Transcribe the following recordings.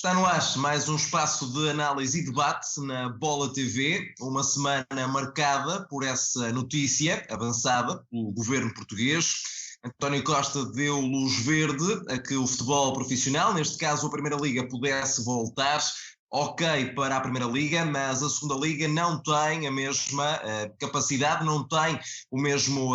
Está no ar mais um espaço de análise e debate na Bola TV, uma semana marcada por essa notícia avançada pelo governo português. António Costa deu luz verde a que o futebol profissional, neste caso a Primeira Liga, pudesse voltar. Ok para a Primeira Liga, mas a Segunda Liga não tem a mesma capacidade, não tem o mesmo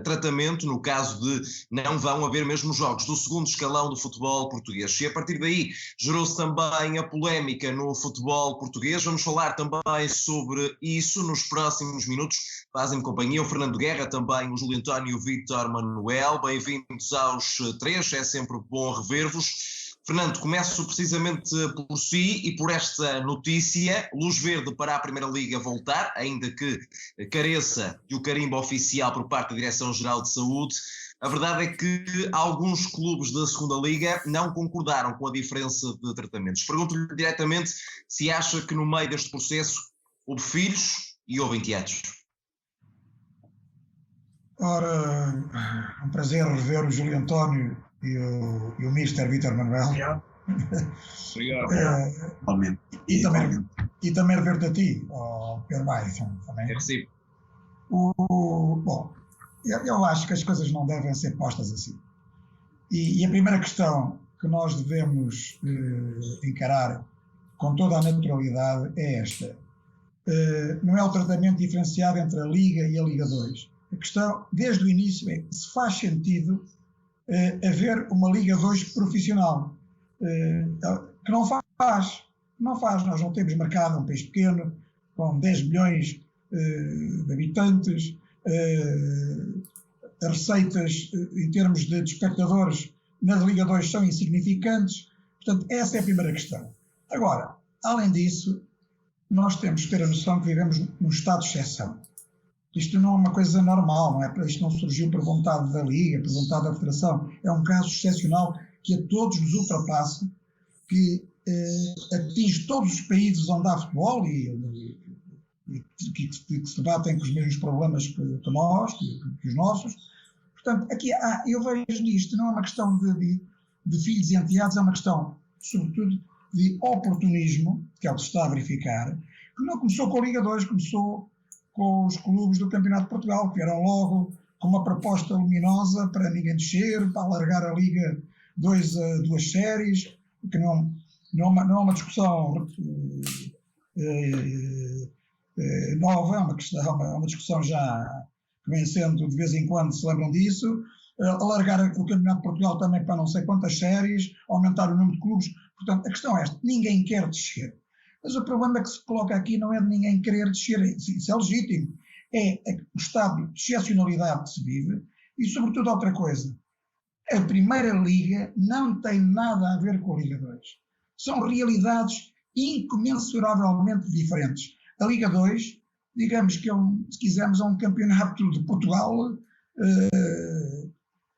tratamento no caso de não vão haver mesmo jogos do segundo escalão do futebol português. E a partir daí gerou-se também a polémica no futebol português. Vamos falar também sobre isso nos próximos minutos. Fazem-me companhia o Fernando Guerra, também o Júlio António e o Vítor Manuel. Bem-vindos aos três, é sempre bom rever-vos. Fernando, começo precisamente por si e por esta notícia, luz verde para a Primeira Liga voltar, ainda que careça do carimbo oficial por parte da Direção-Geral de Saúde. A verdade é que alguns clubes da Segunda Liga não concordaram com a diferença de tratamentos. Pergunto-lhe diretamente se acha que no meio deste processo houve filhos e houve enteados. Ora, um prazer rever o Júlio António e o Mr. Vítor Manuel. Obrigado. E também rever-te a ti, Pedro Maia. É recíproco. Bom, eu acho que as coisas não devem ser postas assim. E a primeira questão que nós devemos encarar com toda a naturalidade é esta. Não é o tratamento diferenciado entre a Liga e a Liga 2. A questão, desde o início, é se faz sentido haver uma Liga 2 profissional, que não faz. Nós não temos mercado, é um país pequeno, com 10 milhões de habitantes, as receitas em termos de espectadores na Liga 2 são insignificantes. Portanto, essa é a primeira questão. Agora, além disso, nós temos que ter a noção que vivemos num estado de exceção. Isto não é uma coisa normal, não é? Isto não surgiu por vontade da Liga, por vontade da Federação. É um caso excepcional que a todos nos ultrapassa, que atinge todos os países onde há futebol e que se debatem com os mesmos problemas que nós, que os nossos. Portanto, aqui eu vejo nisto, não é uma questão de filhos e enteados, é uma questão, sobretudo, de oportunismo, que é o que se está a verificar, que não começou com a Liga 2, começou com os clubes do Campeonato de Portugal, que vieram logo com uma proposta luminosa para ninguém descer, para alargar a Liga 2 a 2 séries, que não é uma discussão nova, é uma discussão já que vem sendo de vez em quando, se lembram disso, alargar o Campeonato de Portugal também para não sei quantas séries, aumentar o número de clubes. Portanto, a questão é esta, ninguém quer descer. Mas o problema que se coloca aqui não é de ninguém querer descer, isso é legítimo, é o estado de excepcionalidade que se vive e, sobretudo, outra coisa. A Primeira Liga não tem nada a ver com a Liga 2. São realidades incomensuravelmente diferentes. A Liga 2, digamos que se quisermos, é um campeonato de Portugal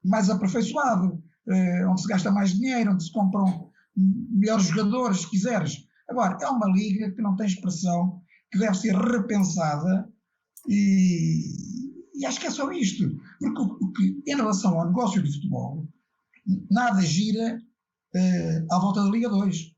mais aperfeiçoado, onde se gasta mais dinheiro, onde se compram melhores jogadores, se quiseres. Agora, é uma liga que não tem expressão, que deve ser repensada e acho que é só isto. Porque em relação ao negócio de futebol, nada gira à volta da Liga 2.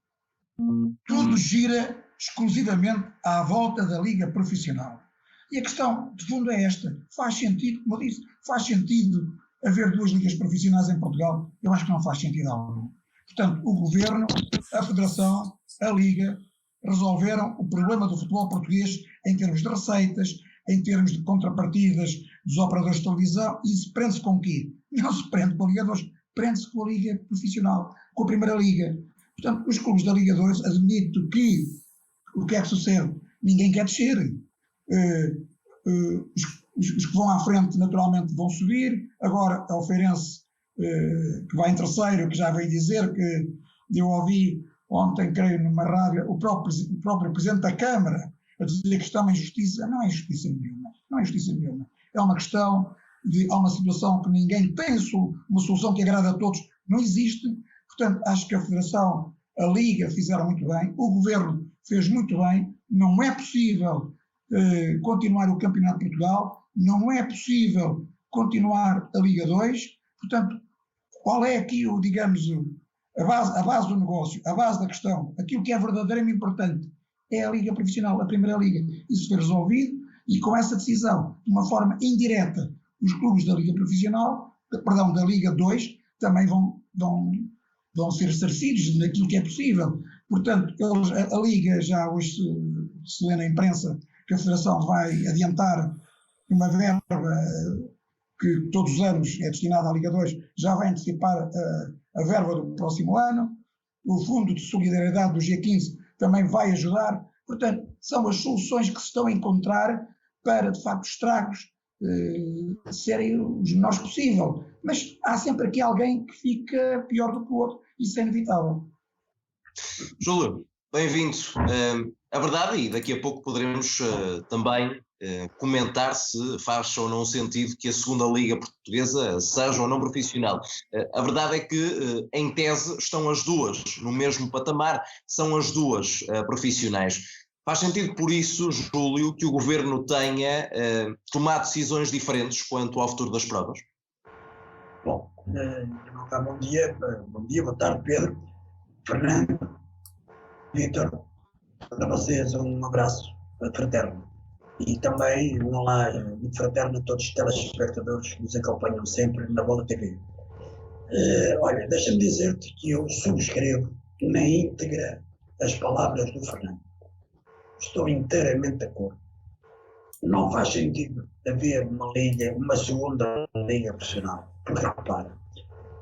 Tudo gira exclusivamente à volta da Liga Profissional. E a questão de fundo é esta. Faz sentido, como eu disse, faz sentido haver duas ligas profissionais em Portugal? Eu acho que não faz sentido algum. Portanto, o Governo, a Federação, a Liga, resolveram o problema do futebol português em termos de receitas, em termos de contrapartidas dos operadores de televisão, e isso prende-se com o quê? Não se prende com a Liga 2, prende-se com a Liga Profissional, com a Primeira Liga. Portanto, os clubes da Liga 2, admito que o que é que sucede? Ninguém quer descer. Os que vão à frente naturalmente vão subir. Agora é o Feirense que vai em terceiro, que já veio dizer que eu ouvi ontem, creio, numa rádio, o próprio Presidente da Câmara a dizer que isto é uma injustiça. Não é injustiça nenhuma. Não é injustiça nenhuma. É uma questão há uma situação que ninguém tem uma solução que agrada a todos. Não existe. Portanto, acho que a Federação, a Liga fizeram muito bem, o Governo fez muito bem. Não é possível continuar o Campeonato de Portugal, não é possível continuar a Liga 2. Portanto, qual é aqui, digamos, a base do negócio, a base da questão, aquilo que é verdadeiramente importante é a Liga Profissional, a Primeira Liga. Isso foi resolvido e com essa decisão, de uma forma indireta, os clubes da Liga Profissional, perdão, da Liga 2, também vão ser ressarcidos naquilo que é possível. Portanto, a Liga já hoje se lê na imprensa que a Federação vai adiantar uma verba que todos os anos é destinada à Liga 2, já vai antecipar a verba do próximo ano. O Fundo de Solidariedade do G15 também vai ajudar. Portanto, são as soluções que se estão a encontrar para, de facto, estragos serem os menores possível. Mas há sempre aqui alguém que fica pior do que o outro. Isso é inevitável. Júlio, bem-vindo. A verdade, e daqui a pouco poderemos também comentar se faz ou não sentido que a segunda Liga Portuguesa seja ou não profissional. A verdade é que, em tese, estão as duas no mesmo patamar, são as duas profissionais. Faz sentido, por isso, Júlio, que o Governo tenha tomado decisões diferentes quanto ao futuro das provas? Bom, bom dia, boa tarde, Pedro, Fernando, Vítor, para vocês um abraço fraterno e também um olá muito fraterno a todos os telespectadores que nos acompanham sempre na Bola TV. Olha, deixa-me dizer-te que eu subscrevo na íntegra as palavras do Fernando. Estou inteiramente de acordo. Não faz sentido haver uma segunda liga profissional, porque repara,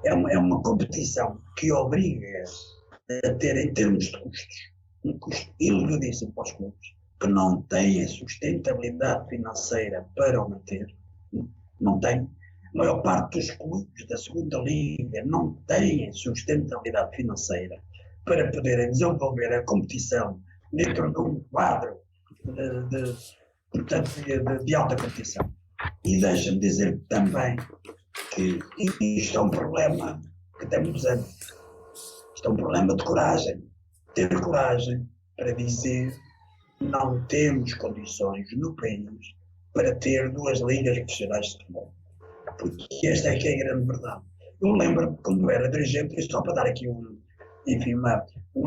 é uma competição que obriga a ter, em termos de custos, um custo elevadíssimo para os clubes, que não têm sustentabilidade financeira para o manter, não têm. A maior parte dos clubes da segunda liga não têm sustentabilidade financeira para poderem desenvolver a competição dentro de um quadro de alta competição. E deixa-me dizer também que isto é um problema que tem muitos anos. Isto é um problema de coragem. Ter coragem para dizer que não temos condições no país para ter duas ligas profissionais de futebol. Porque esta é que é a grande verdade. Eu lembro-me quando era dirigente, e só para dar aqui um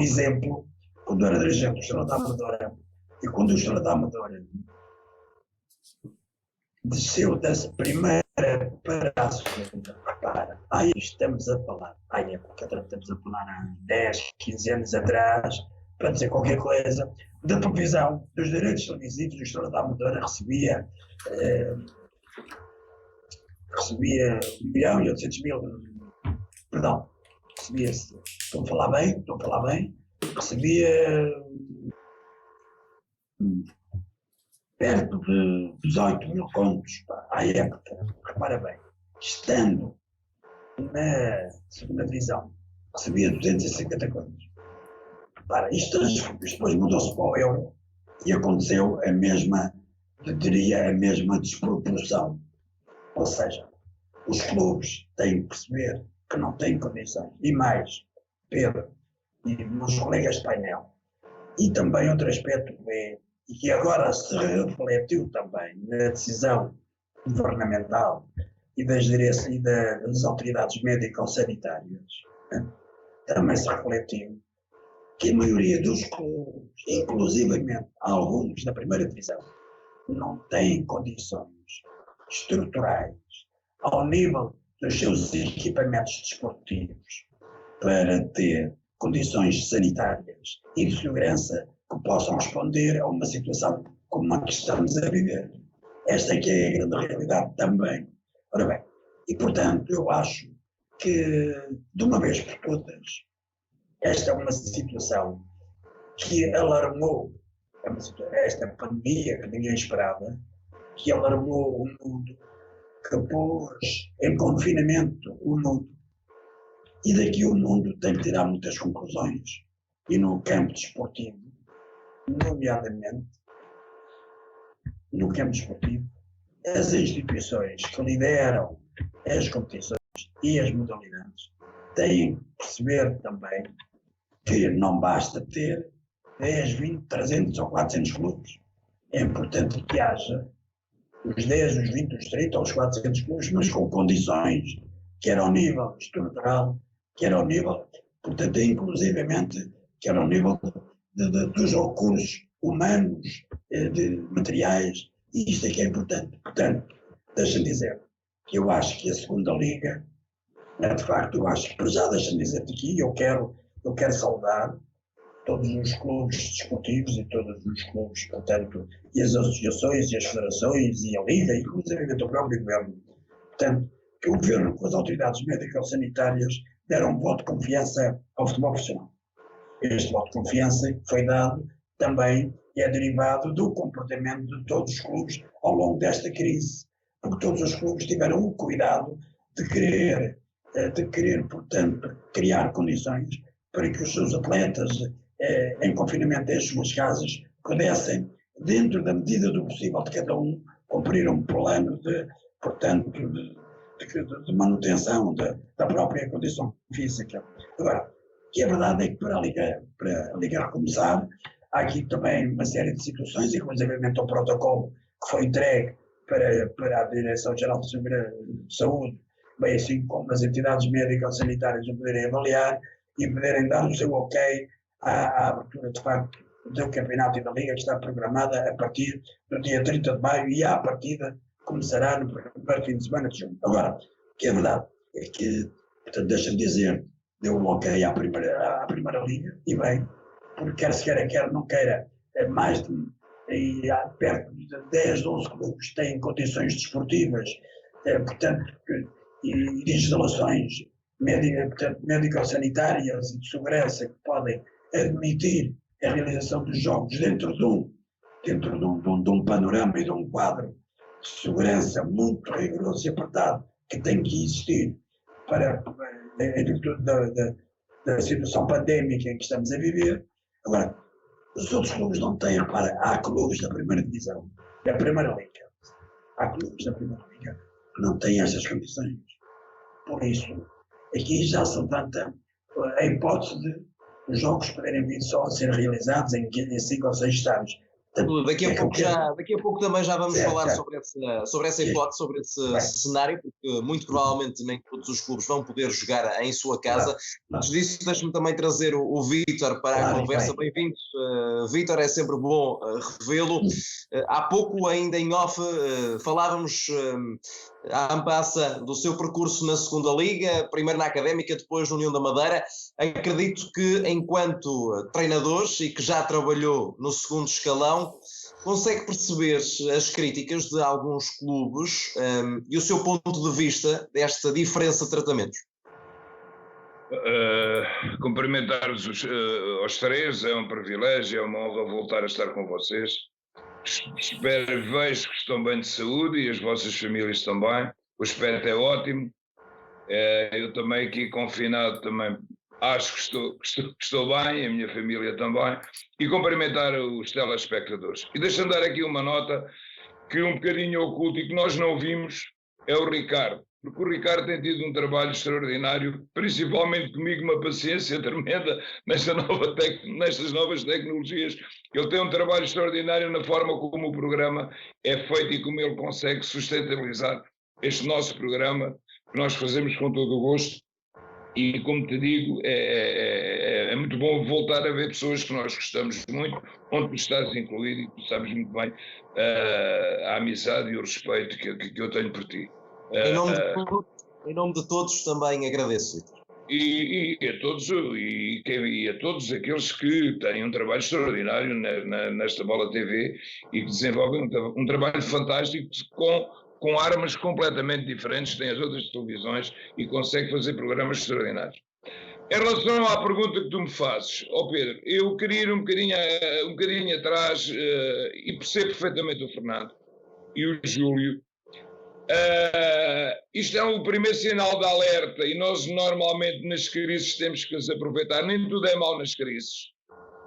exemplo, quando era dirigente do Estrela da Amadora, e quando o Estrela da Amadora desceu da primeira para a segunda, repara, aí estamos a falar, estamos a falar há 10, 15 anos atrás, para dizer qualquer coisa, da provisão dos direitos televisivos do Estrela da Amadora recebia 1.800.000, perdão, recebia-se, estou a falar bem, recebia perto de 18.000 contos à época, repara bem, estando na segunda divisão, recebia 250 contos. Repara, isto depois mudou-se para o euro e aconteceu a mesma desproporção. Ou seja, os clubes têm que perceber que não têm condições. E mais, Pedro e meus colegas de painel, e também outro aspecto é, e que agora se refletiu também na decisão governamental e das autoridades médico-sanitárias, também se refletiu que a maioria dos clubes, inclusivamente alguns da primeira divisão, não têm condições estruturais ao nível dos seus equipamentos desportivos para ter condições sanitárias e de segurança que possam responder a uma situação como a que estamos a viver. Esta é que é a grande realidade também. Ora bem, e portanto eu acho que de uma vez por todas esta é uma situação que alarmou, esta pandemia que ninguém esperava, que alarmou o mundo, que pôs em confinamento o mundo. E daqui o mundo tem que tirar muitas conclusões. E no campo desportivo, nomeadamente, no campo desportivo, as instituições que lideram as competições e as modalidades têm que perceber também que não basta ter 10, 20, 300 ou 400 clubes. É importante que haja os 10, os 20, os 30 ou os 400 clubes, mas com condições, quer ao nível estrutural, quer ao nível portanto, inclusivamente, que era ao nível dos recursos humanos, de materiais, e isto é que é importante. Portanto, deixa-me dizer que eu acho que a segunda liga, de facto, eu acho que, por já deixa-me dizer-te aqui, eu quero saudar todos os clubes desportivos e todos os clubes, portanto, e as associações e as federações e a liga, inclusive o próprio governo. Portanto, que o governo com as autoridades médico-sanitárias deram um voto de confiança ao futebol profissional. Este voto de confiança foi dado também e é derivado do comportamento de todos os clubes ao longo desta crise, porque todos os clubes tiveram o cuidado de querer, portanto, criar condições para que os seus atletas em confinamento em suas casas pudessem, dentro da medida do possível de cada um, cumprir um plano de manutenção da própria condição física. Agora, que a verdade é que para a Liga recomeçar, há aqui também uma série de situações, inclusive o protocolo que foi entregue para a Direção-Geral de Saúde, bem assim como as entidades médicas sanitárias o poderem avaliar e poderem dar o seu ok à abertura, de facto, do campeonato e da Liga, que está programada a partir do dia 30 de maio e à partida começará no primeiro fim de semana de junho. Agora, que é verdade é que, portanto, deixa-me dizer, deu um ok à primeira Liga, e bem, porque quer se queira, quer não queira, mais de perto de 10, 12 clubes têm condições desportivas, portanto, e de instalações médico-sanitárias e de segurança que podem admitir a realização dos jogos dentro de um panorama e de um quadro de segurança muito rigoroso e apertado que tem que existir em virtude da situação pandémica em que estamos a viver. Agora, os outros clubes não têm, repara, há clubes da primeira divisão, da primeira liga, há clubes da primeira liga que não têm estas condições. Por isso, aqui já se levanta a hipótese de os jogos poderem vir só a ser realizados em 5 ou 6 estádios. Daqui a pouco também já vamos falar sobre essa hipótese, sobre esse cenário, porque muito provavelmente nem todos os clubes vão poder jogar em sua casa. Antes disso, deixe-me também trazer o Vítor para a conversa. Bem-vindo, Vítor, é sempre bom revê-lo. Há pouco, ainda em off, falávamos à ampassa do seu percurso na segunda Liga, primeiro na Académica, depois na União da Madeira. Acredito que, enquanto treinador e que já trabalhou no segundo escalão, consegue perceber as críticas de alguns clubes e o seu ponto de vista desta diferença de tratamentos? Cumprimentar-vos aos três, é um privilégio, é uma honra voltar a estar com vocês. Vejo que estão bem de saúde e as vossas famílias também. O aspecto é ótimo. Eu também aqui confinado também acho que estou bem, a minha família também. E cumprimentar os telespectadores. E deixa-me dar aqui uma nota que um bocadinho oculta e que nós não vimos, é o Ricardo. Porque o Ricardo tem tido um trabalho extraordinário, principalmente comigo, uma paciência tremenda nestas novas tecnologias. Ele tem um trabalho extraordinário na forma como o programa é feito e como ele consegue sustentabilizar este nosso programa, que nós fazemos com todo o gosto. E, como te digo, é muito bom voltar a ver pessoas que nós gostamos muito, onde tu estás incluído, e tu sabes muito bem a amizade e o respeito que eu tenho por ti. Em nome de todos também agradeço. E a todos aqueles que têm um trabalho extraordinário nesta Bola TV e que desenvolvem um trabalho fantástico com armas completamente diferentes, têm as outras televisões e conseguem fazer programas extraordinários. Em relação à pergunta que tu me fazes, Pedro, eu queria ir um bocadinho atrás e percebo perfeitamente o Fernando e o Júlio. Isto é o primeiro sinal de alerta e nós normalmente nas crises temos que as aproveitar. Nem tudo é mau nas crises.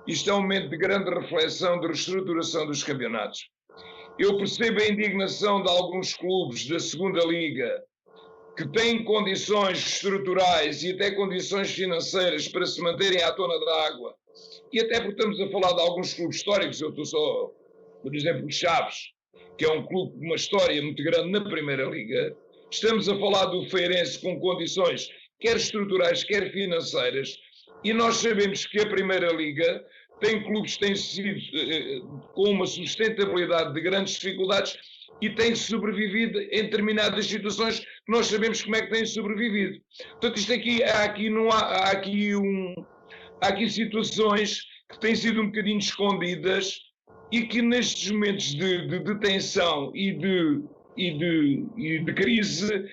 Isto é um momento de grande reflexão, de reestruturação dos campeonatos. Eu percebo a indignação de alguns clubes da segunda liga que têm condições estruturais e até condições financeiras para se manterem à tona da água. E até porque estamos a falar de alguns clubes históricos, eu estou só, por exemplo, Chaves, que é um clube com uma história muito grande na Primeira Liga. Estamos a falar do Feirense com condições quer estruturais, quer financeiras, E nós sabemos que a Primeira Liga tem clubes que têm sido com uma sustentabilidade de grandes dificuldades e têm sobrevivido em determinadas situações que nós sabemos como é que têm sobrevivido. Portanto, isto aqui, há aqui situações que têm sido um bocadinho escondidas e que nestes momentos de tensão e de crise,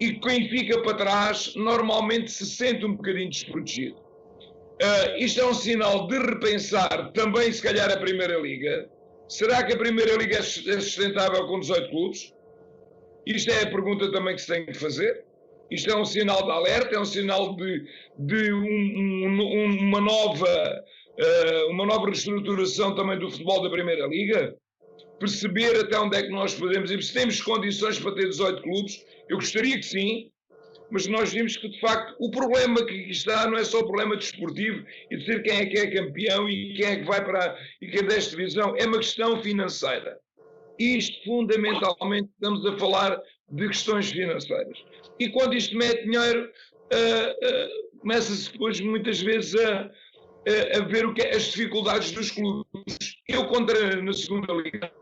e quem fica para trás normalmente se sente um bocadinho desprotegido. Isto é um sinal de repensar também, se calhar, a Primeira Liga. Será que a Primeira Liga é sustentável com 18 clubes? Isto é a pergunta também que se tem que fazer. Isto é um sinal de alerta, é um sinal de uma nova reestruturação também do futebol da Primeira Liga. Perceber até onde é que nós podemos ir. Se temos condições para ter 18 clubes, eu gostaria que sim, mas nós vimos que, de facto, o problema que aqui está não é só o problema desportivo e de ser quem é que é campeão e quem é que vai para e quem desce divisão, é uma questão financeira. Isto, fundamentalmente, estamos a falar de questões financeiras. E quando isto mete dinheiro, começa-se depois, muitas vezes, a ver o que é as dificuldades dos clubes. Eu, na segunda liga,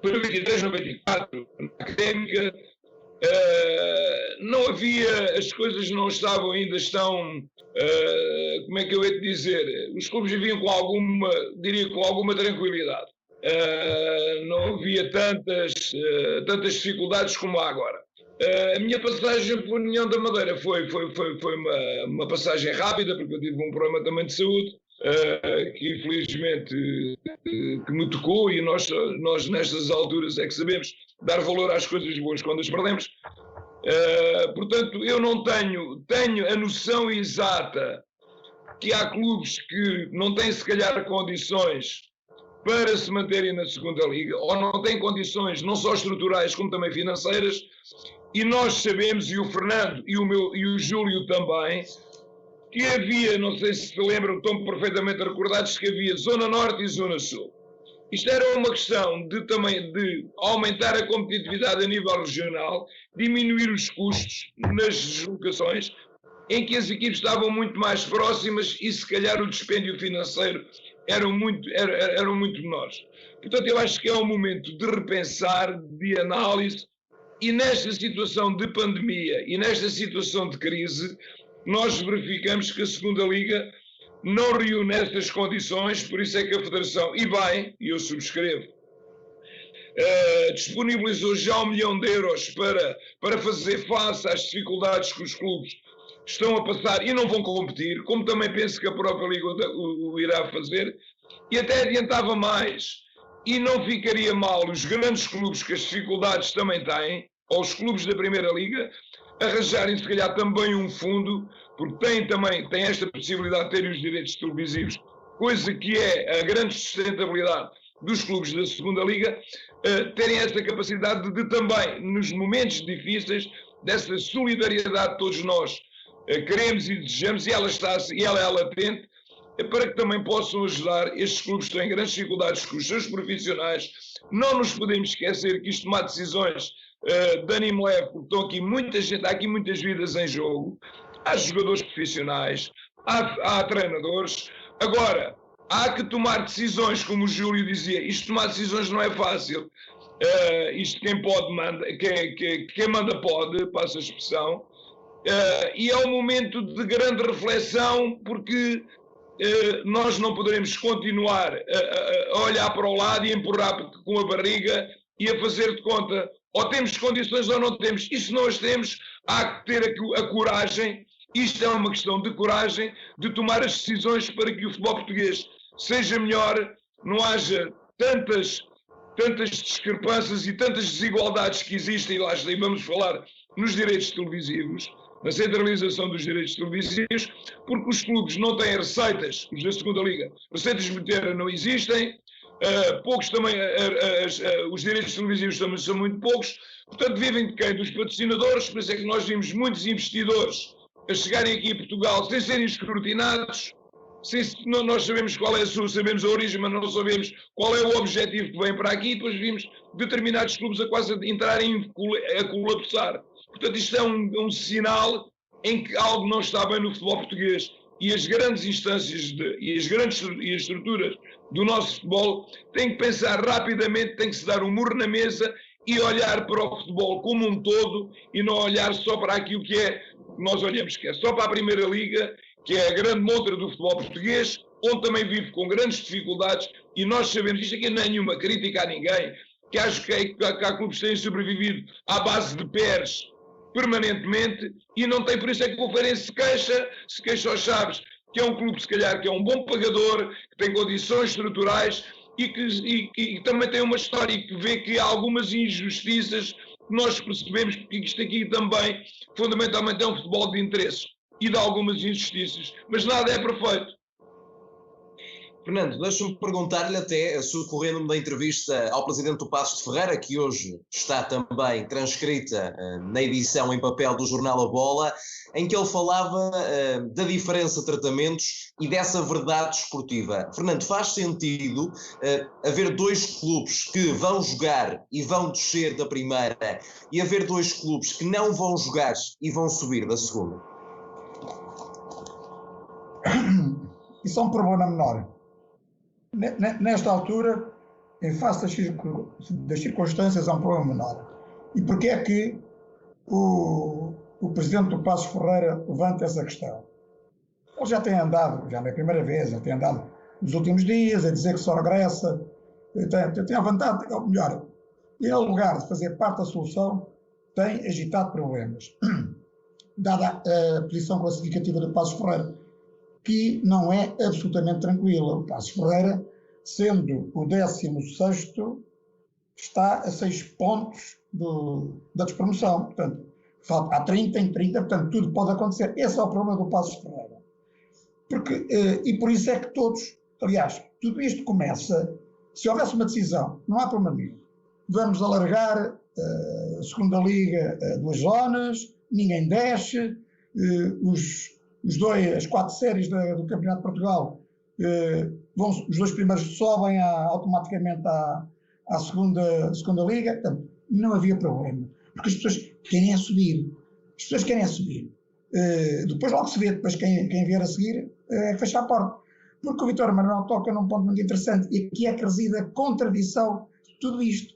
para 23-94, na Académica, não havia, as coisas não estavam ainda como é que eu ia te dizer, os clubes viviam com alguma tranquilidade. Não havia tantas dificuldades como há agora. A minha passagem pela União da Madeira foi uma passagem rápida, porque eu tive um problema também de saúde, que infelizmente que me tocou, e nós nestas alturas é que sabemos dar valor às coisas boas quando as perdemos. Portanto, eu não tenho a noção exata que há clubes que não têm se calhar condições para se manterem na segunda liga, ou não têm condições não só estruturais como também financeiras, e nós sabemos, e o Fernando e o Júlio também, que havia, não sei se se lembram, estão perfeitamente recordados, que havia Zona Norte e Zona Sul. Isto era uma questão também de aumentar a competitividade a nível regional, diminuir os custos nas deslocações, em que as equipes estavam muito mais próximas e se calhar o dispêndio financeiro eram muito menores. Portanto, eu acho que é um momento de repensar, de análise, e nesta situação de pandemia e nesta situação de crise, nós verificamos que a segunda liga não reúne estas condições, por isso é que a Federação, e bem, e eu subscrevo, disponibilizou já €1 milhão para fazer face às dificuldades que os clubes estão a passar e não vão competir, como também penso que a própria Liga o irá fazer, e até adiantava mais, e não ficaria mal os grandes clubes que as dificuldades também têm, ou os clubes da Primeira Liga, arranjarem se calhar também um fundo, porque tem esta possibilidade de terem os direitos televisivos, coisa que é a grande sustentabilidade dos clubes da segunda Liga, terem esta capacidade de também, nos momentos difíceis, dessa solidariedade que todos nós queremos e desejamos, e ela é latente, para que também possam ajudar estes clubes que têm grandes dificuldades com os seus profissionais. Não nos podemos esquecer que isto tomar decisões de ânimo leve, porque estão aqui muita gente, há aqui muitas vidas em jogo, há jogadores profissionais, há treinadores. Agora, há que tomar decisões, como o Júlio dizia, isto tomar decisões não é fácil. Isto quem pode manda, quem manda pode, passa a expressão, e é um momento de grande reflexão, porque nós não poderemos continuar a olhar para o lado e empurrar com a barriga e a fazer de conta, ou temos condições ou não temos. E se não as temos, há que ter a coragem, isto é uma questão de coragem, de tomar as decisões para que o futebol português seja melhor, não haja tantas discrepâncias e tantas desigualdades que existem, e lá vamos falar nos direitos televisivos, na centralização dos direitos televisivos, porque os clubes não têm receitas, os da segunda liga, receitas de bilheteira não existem, poucos também, os direitos televisivos também são muito poucos, portanto vivem de quem? Dos patrocinadores. Por isso é que nós vimos muitos investidores a chegarem aqui a Portugal sem serem escrutinados, nós sabemos qual é sabemos a origem, mas não sabemos qual é o objetivo que vem para aqui, e depois vimos determinados clubes a quase entrarem a colapsar. Portanto, isto é um sinal em que algo não está bem no futebol português e as grandes instâncias e as estruturas do nosso futebol têm que pensar rapidamente, tem que se dar um murro na mesa e olhar para o futebol como um todo e não olhar só para aquilo que nós olhamos, que é só para a Primeira Liga, que é a grande montra do futebol português, onde também vive com grandes dificuldades, e nós sabemos, isto aqui não é nenhuma crítica a ninguém, que acho que há clubes que têm sobrevivido à base de pés permanentemente, e não tem, por isso é que o Farense se queixa aos Chaves, que é um clube, se calhar, que é um bom pagador, que tem condições estruturais, e que também tem uma história e que vê que há algumas injustiças que nós percebemos, porque isto aqui também, fundamentalmente, é um futebol de interesses e de algumas injustiças, mas nada é perfeito. Fernando, deixa-me perguntar-lhe até, socorrendo-me da entrevista ao presidente do Paços de Ferreira, que hoje está também transcrita na edição em papel do jornal A Bola, em que ele falava da diferença de tratamentos e dessa verdade desportiva. Fernando, faz sentido haver dois clubes que vão jogar e vão descer da primeira e haver dois clubes que não vão jogar e vão subir da segunda? Isso é um problema menor. Nesta altura, em face das circunstâncias, é um problema menor. E porquê é que o presidente do Paços Ferreira levanta essa questão? Ele já tem andado, já não é a primeira vez, já tem andado nos últimos dias a dizer que só regressa, tem a vontade, ou melhor, em lugar de fazer parte da solução, tem agitado problemas. Dada a posição classificativa do Paços Ferreira, que não é absolutamente tranquila. O Paços Ferreira, sendo o 16º, está a 6 pontos da despromoção. Portanto, há 30 em 30, portanto, tudo pode acontecer. Esse é o problema do Paços Ferreira. E por isso é que todos, aliás, tudo isto começa, se houvesse uma decisão, não há problema nenhum. Vamos alargar a segunda liga a 2 zonas, ninguém desce, as 4 séries do Campeonato de Portugal, os 2 primeiros sobem automaticamente à segunda liga. Portanto, não havia problema, porque as pessoas querem subir. As pessoas querem subir. Depois logo se vê, depois quem vier a seguir fecha a porta. Porque o Vítor Manuel toca num ponto muito interessante, e aqui é que reside a contradição de tudo isto.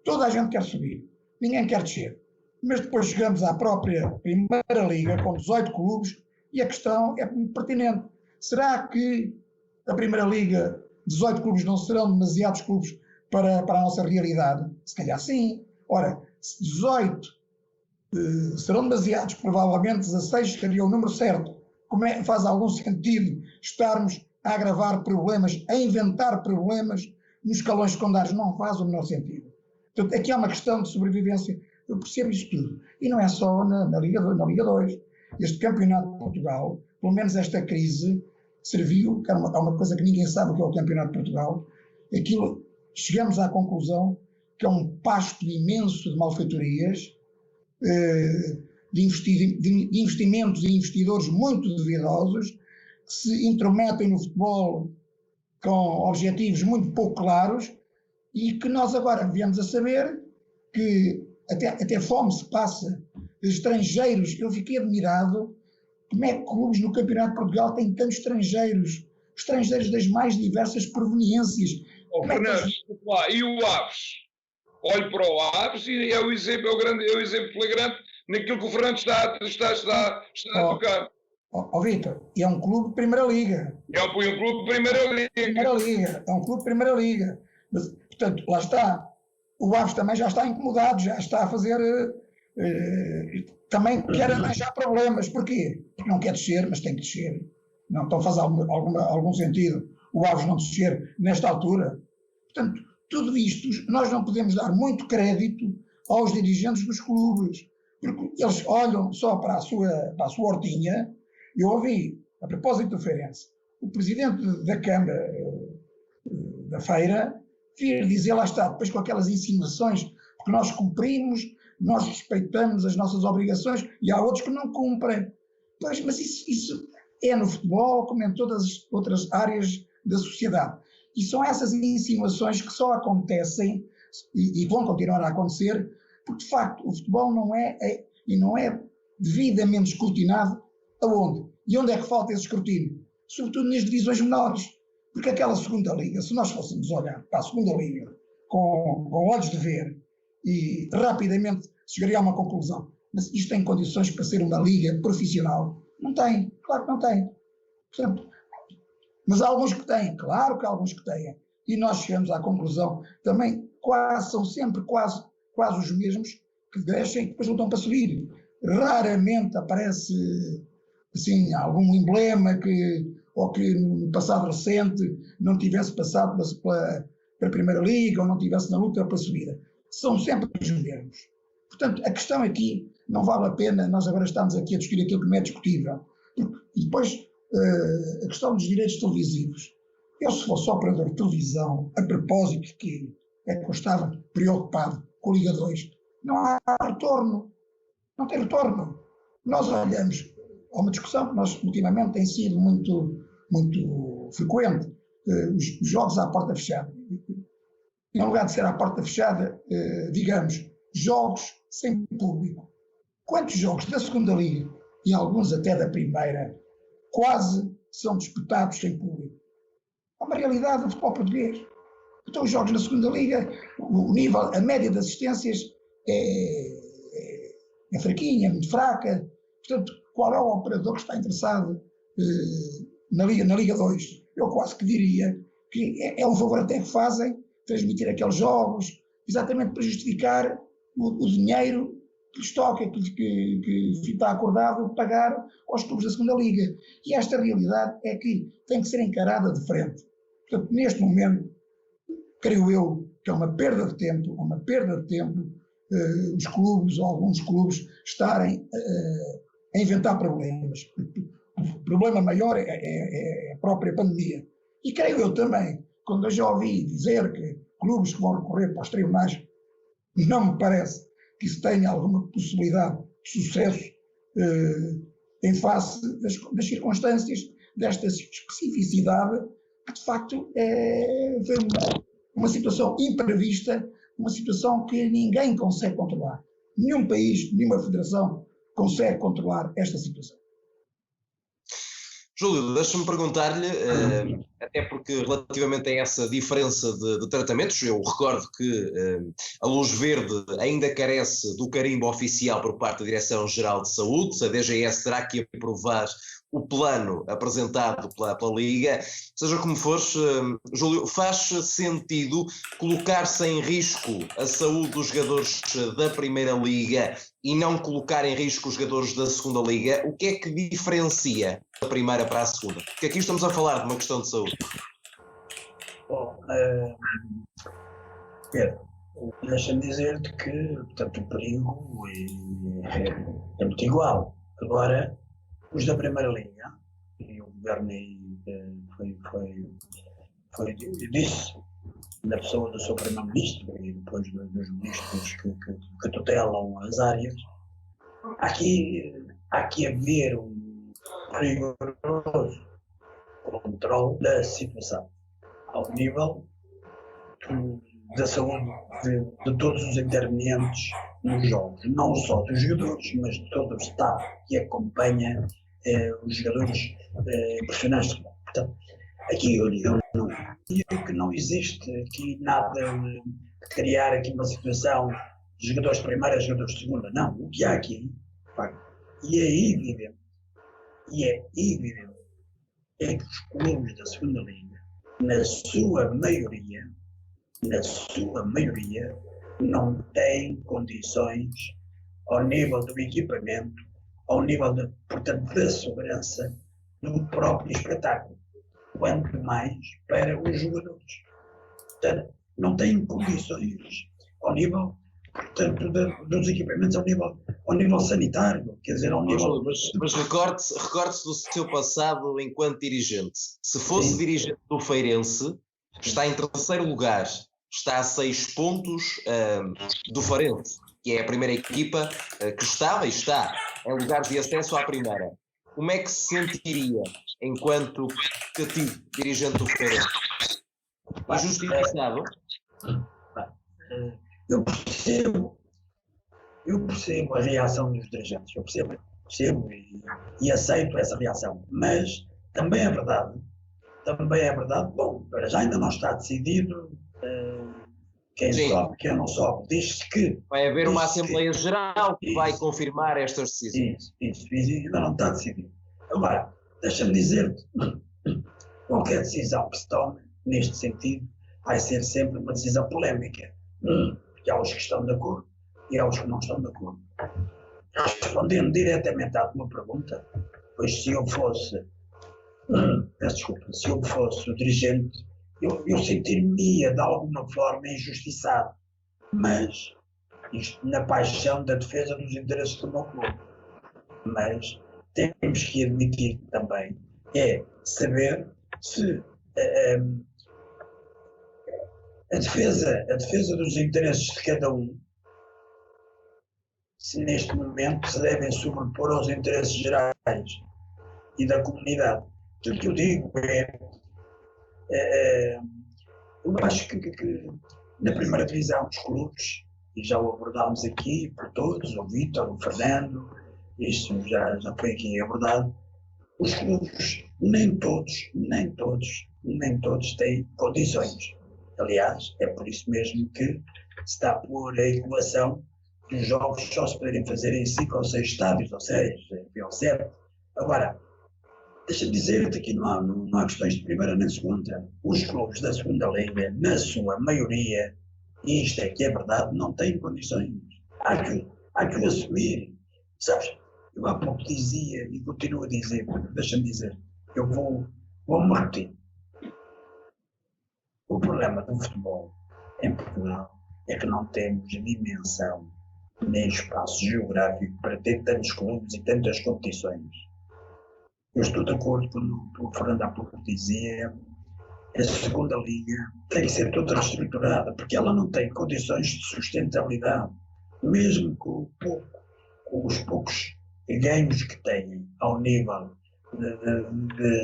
Toda a gente quer subir, ninguém quer descer. Mas depois chegamos à própria Primeira Liga, com 18 clubes, e a questão é muito pertinente. Será que a Primeira Liga, 18 clubes, não serão demasiados clubes para a nossa realidade? Se calhar sim. Ora, se 18 serão demasiados, provavelmente 16 seria o número certo. Faz algum sentido estarmos a agravar problemas, a inventar problemas nos escalões secundários? Não faz o menor sentido. Portanto, aqui há uma questão de sobrevivência. Eu percebo isso tudo. E não é só na Liga 2. Este Campeonato de Portugal, pelo menos esta crise, serviu, que há uma coisa que ninguém sabe o que é o Campeonato de Portugal, chegamos à conclusão que é um pasto imenso de malfeitorias, de investimentos e investidores muito duvidosos, que se intrometem no futebol com objetivos muito pouco claros, e que nós agora viemos a saber que até fome se passa de estrangeiros. Eu fiquei admirado como é que clubes no Campeonato de Portugal têm tantos estrangeiros das mais diversas proveniências. Fernando, e o Aves? Olho para o Aves e é o exemplo flagrante naquilo que o Fernando está a tocar. Vítor, é um clube de Primeira Liga. É um clube de Primeira Liga. É um clube de Primeira Liga. Mas, portanto, lá está. O Aves também já está incomodado, já está a fazer... também quer arranjar problemas. Porquê? Porque não quer descer, mas tem que descer. Não faz algum sentido o Aves não descer nesta altura. Portanto, tudo isto, nós não podemos dar muito crédito aos dirigentes dos clubes, porque eles olham só para a sua hortinha. Eu ouvi, a propósito do Feirense, o presidente da Câmara da Feira vir dizer, lá está, depois com aquelas insinuações, porque nós cumprimos, nós respeitamos as nossas obrigações, e há outros que não cumprem. Pois, mas isso é no futebol, como em todas as outras áreas da sociedade. E são essas insinuações que só acontecem, e vão continuar a acontecer, porque de facto o futebol não é devidamente escrutinado, aonde? E onde é que falta esse escrutínio? Sobretudo nas divisões menores. Porque aquela segunda liga, se nós fôssemos olhar para a segunda liga com olhos de ver, e rapidamente chegaria a uma conclusão, mas isto tem condições para ser uma liga profissional? Não tem, claro que não tem. Portanto, mas há alguns que têm, claro que há alguns que têm. E nós chegamos à conclusão, também são sempre quase os mesmos que descem e depois lutam para subir. Raramente aparece assim, algum emblema ou que no passado recente não tivesse passado pela Primeira Liga ou não tivesse na luta para a subida. São sempre os mesmos. Portanto, a questão aqui não vale a pena nós agora estamos aqui a discutir aquilo que não é discutível. E depois, a questão dos direitos televisivos. Eu, se fosse operador de televisão, a propósito que eu estava preocupado com a Liga 2, não há retorno. Não tem retorno. Nós olhamos a uma discussão que nós ultimamente tem sido muito frequente, os jogos à porta fechada. Em lugar de ser à porta fechada, digamos, jogos sem público. Quantos jogos da segunda liga, e alguns até da primeira, quase são disputados sem público? É uma realidade do futebol português. Então os jogos na segunda liga, a média de assistências é fraquinha, muito fraca. Portanto, qual é o operador que está interessado na Liga 2? Eu quase que diria que é um favor até que fazem transmitir aqueles jogos, exatamente para justificar o dinheiro que lhes toca, que está acordado pagar aos clubes da segunda liga. E esta realidade é que tem que ser encarada de frente. Portanto, neste momento, creio eu que é uma perda de tempo, os clubes ou alguns clubes estarem a inventar problemas. O problema maior é a própria pandemia. E creio eu também, quando eu já ouvi dizer que clubes que vão recorrer para os tribunais, não me parece que isso tenha alguma possibilidade de sucesso em face das circunstâncias desta especificidade, que de facto foi uma situação imprevista, uma situação que ninguém consegue controlar. Nenhum país, nenhuma federação consegue controlar esta situação. Júlio, deixa-me perguntar-lhe, até porque relativamente a essa diferença de tratamentos, eu recordo que a Luz Verde ainda carece do carimbo oficial por parte da Direção-Geral de Saúde, se a DGS terá que aprovar o plano apresentado pela Liga. Seja como for, Júlio, faz sentido colocar-se em risco a saúde dos jogadores da Primeira Liga e não colocar em risco os jogadores da Segunda Liga? O que é que diferencia da primeira para a segunda? Porque aqui estamos a falar de uma questão de saúde. Bom, Pedro, deixa-me dizer-te que, portanto, o perigo é muito igual. Agora, os da Primeira Liga, e o governo disse, na pessoa do seu primeiro-ministro e depois dos ministros que tutelam as áreas, há que haver um rigoroso controle da situação ao nível da saúde de todos os intervenientes nos jogos, não só dos jogadores, mas de todo o staff que acompanha os jogadores profissionais. Portanto, aqui eu digo que não existe aqui nada de criar aqui uma situação de jogadores de primeira e jogadores de segunda. Não, o que há aqui, e é evidente, é que os clubes da segunda liga, na sua maioria, não têm condições ao nível do equipamento, ao nível portanto, da segurança do próprio espetáculo, quanto mais para os jogadores. Portanto, não têm condições ao nível, portanto, dos equipamentos, ao nível sanitário, quer dizer, ao nível... Mas recorde-se do seu passado enquanto dirigente. Se fosse dirigente do Feirense, está em terceiro lugar, está a 6 pontos do Farense, que é a primeira equipa que estava e está em lugar de acesso à primeira. Como é que se sentiria enquanto cativo dirigente do Feirense? Injustiçado? Eu percebo eu percebo a reação dos dirigentes, eu percebo e aceito essa reação, mas também é verdade, bom, para já ainda não está decidido quem sobe, quem não sobe. Diz-se que... Vai haver uma Assembleia Geral que vai confirmar estas decisões. Isso, ainda não está decidido. Agora, deixa-me dizer-te, qualquer decisão que se tome neste sentido vai ser sempre uma decisão polémica, porque há os que estão de acordo e há os que não estão de acordo. Respondendo diretamente à tua pergunta, pois se eu fosse, se eu fosse o dirigente, eu sentiria de alguma forma injustiçado, mas isto na paixão da defesa dos interesses do meu clube. Mas temos que admitir também, saber se a defesa dos interesses de cada um, se neste momento se devem sobrepor aos interesses gerais e da comunidade. O que eu digo eu acho que na primeira divisão dos clubes, e já o abordámos aqui por todos, o Vítor, o Fernando, isto já foi aqui abordado, os clubes nem todos têm condições. Aliás, é por isso mesmo que se está a pôr a equação dos jogos só se poderem fazer em 5 ou 6 estádios, ou 6, ou 7. Agora, deixa-me dizer-te que não há questões de primeira nem de segunda. Os clubes da segunda liga, na sua maioria, e isto é que é verdade, não têm condições. Há que o assumir. Sabes, eu há pouco dizia e continuo a dizer, deixa-me dizer, eu vou-me repetir. O problema do futebol em Portugal é que não temos dimensão nem espaço geográfico para ter tantos clubes e tantas competições. Eu estou de acordo com o que o Fernando há pouco dizia, a segunda liga tem que ser toda reestruturada, porque ela não tem condições de sustentabilidade, mesmo com os poucos ganhos que têm ao nível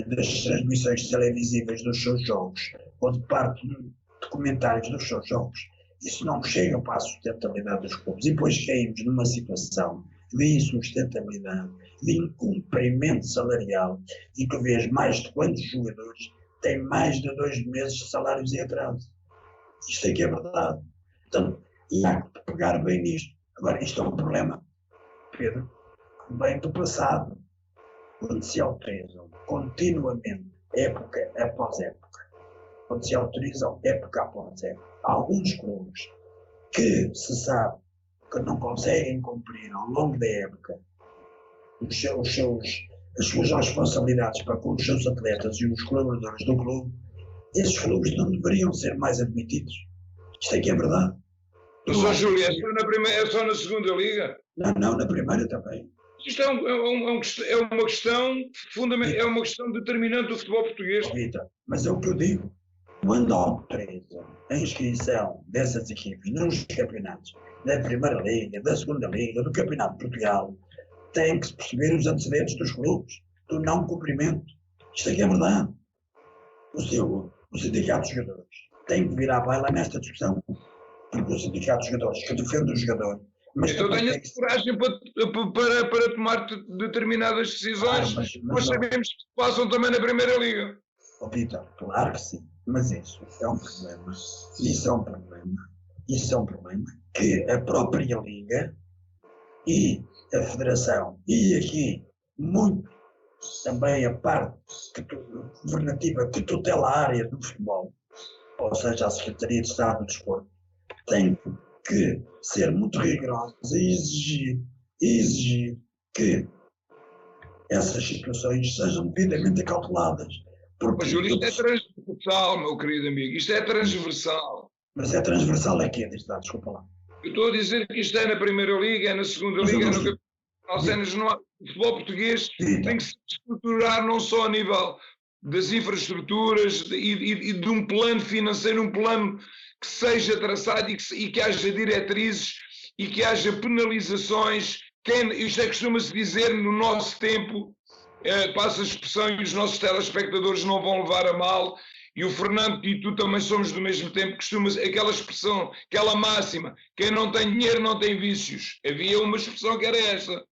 das transmissões televisivas dos seus jogos, ou de parte de comentários dos seus jogos. Isso não chega para a sustentabilidade dos clubes. E depois caímos numa situação de insustentabilidade, de incumprimento salarial, e tu vês mais de quantos jogadores têm mais de 2 meses de salários em atraso. Isto é que é verdade. Portanto, e há que pegar bem nisto. Agora, isto é um problema, Pedro, que vem do passado, quando se autorizam continuamente, época após época, quando se autorizam época após época, há alguns clubes que se sabe que não conseguem cumprir ao longo da época as suas responsabilidades para com os seus atletas e os colaboradores do clube, esses clubes não deveriam ser mais admitidos. Isto é que é verdade. Só, Júlio, é só na segunda liga? Não, na primeira também. Isto é uma questão fundamental, é uma questão determinante do futebol português. Vitor, mas é o que eu digo. Quando autorizam a inscrição dessas equipes nos campeonatos da Primeira Liga, da Segunda Liga, do Campeonato de Portugal, tem que se perceber os antecedentes dos clubes, do não cumprimento. Isto é que é verdade. O sindicato de jogadores tem que vir à baila nesta discussão, porque o sindicato de jogadores que defende o jogador. Mas então tenha coragem para tomar determinadas decisões, mas sabemos que passam também na Primeira Liga. Vitor, claro que sim, mas isso é um problema. Isso é um problema que a própria Liga e a Federação, e aqui muito também a parte governativa que tutela a área do futebol, ou seja, a Secretaria de Estado do Desporto, tem que ser muito rigorosa e exigir que essas situações sejam devidamente acauteladas. Mas, Júlio, isto é transversal, meu querido amigo, isto é transversal. Mas é transversal aqui, desculpa lá. Eu estou a dizer que isto é na Primeira Liga, é na Segunda Liga, é no Campeonato. O futebol português tem que se estruturar não só a nível das infraestruturas e de um plano financeiro, um plano que seja traçado e que haja diretrizes e que haja penalizações. Isto é que costuma-se dizer no nosso tempo, passa a expressão e os nossos telespectadores não vão levar a mal, E o Fernando e tu também somos do mesmo tempo, costumas, aquela expressão, aquela máxima, quem não tem dinheiro não tem vícios. Havia uma expressão que era esta.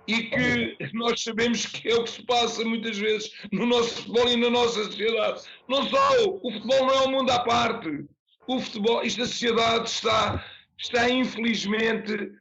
E que nós sabemos que é o que se passa muitas vezes no nosso futebol e na nossa sociedade. Não só, o futebol não é um mundo à parte. O futebol, esta sociedade está infelizmente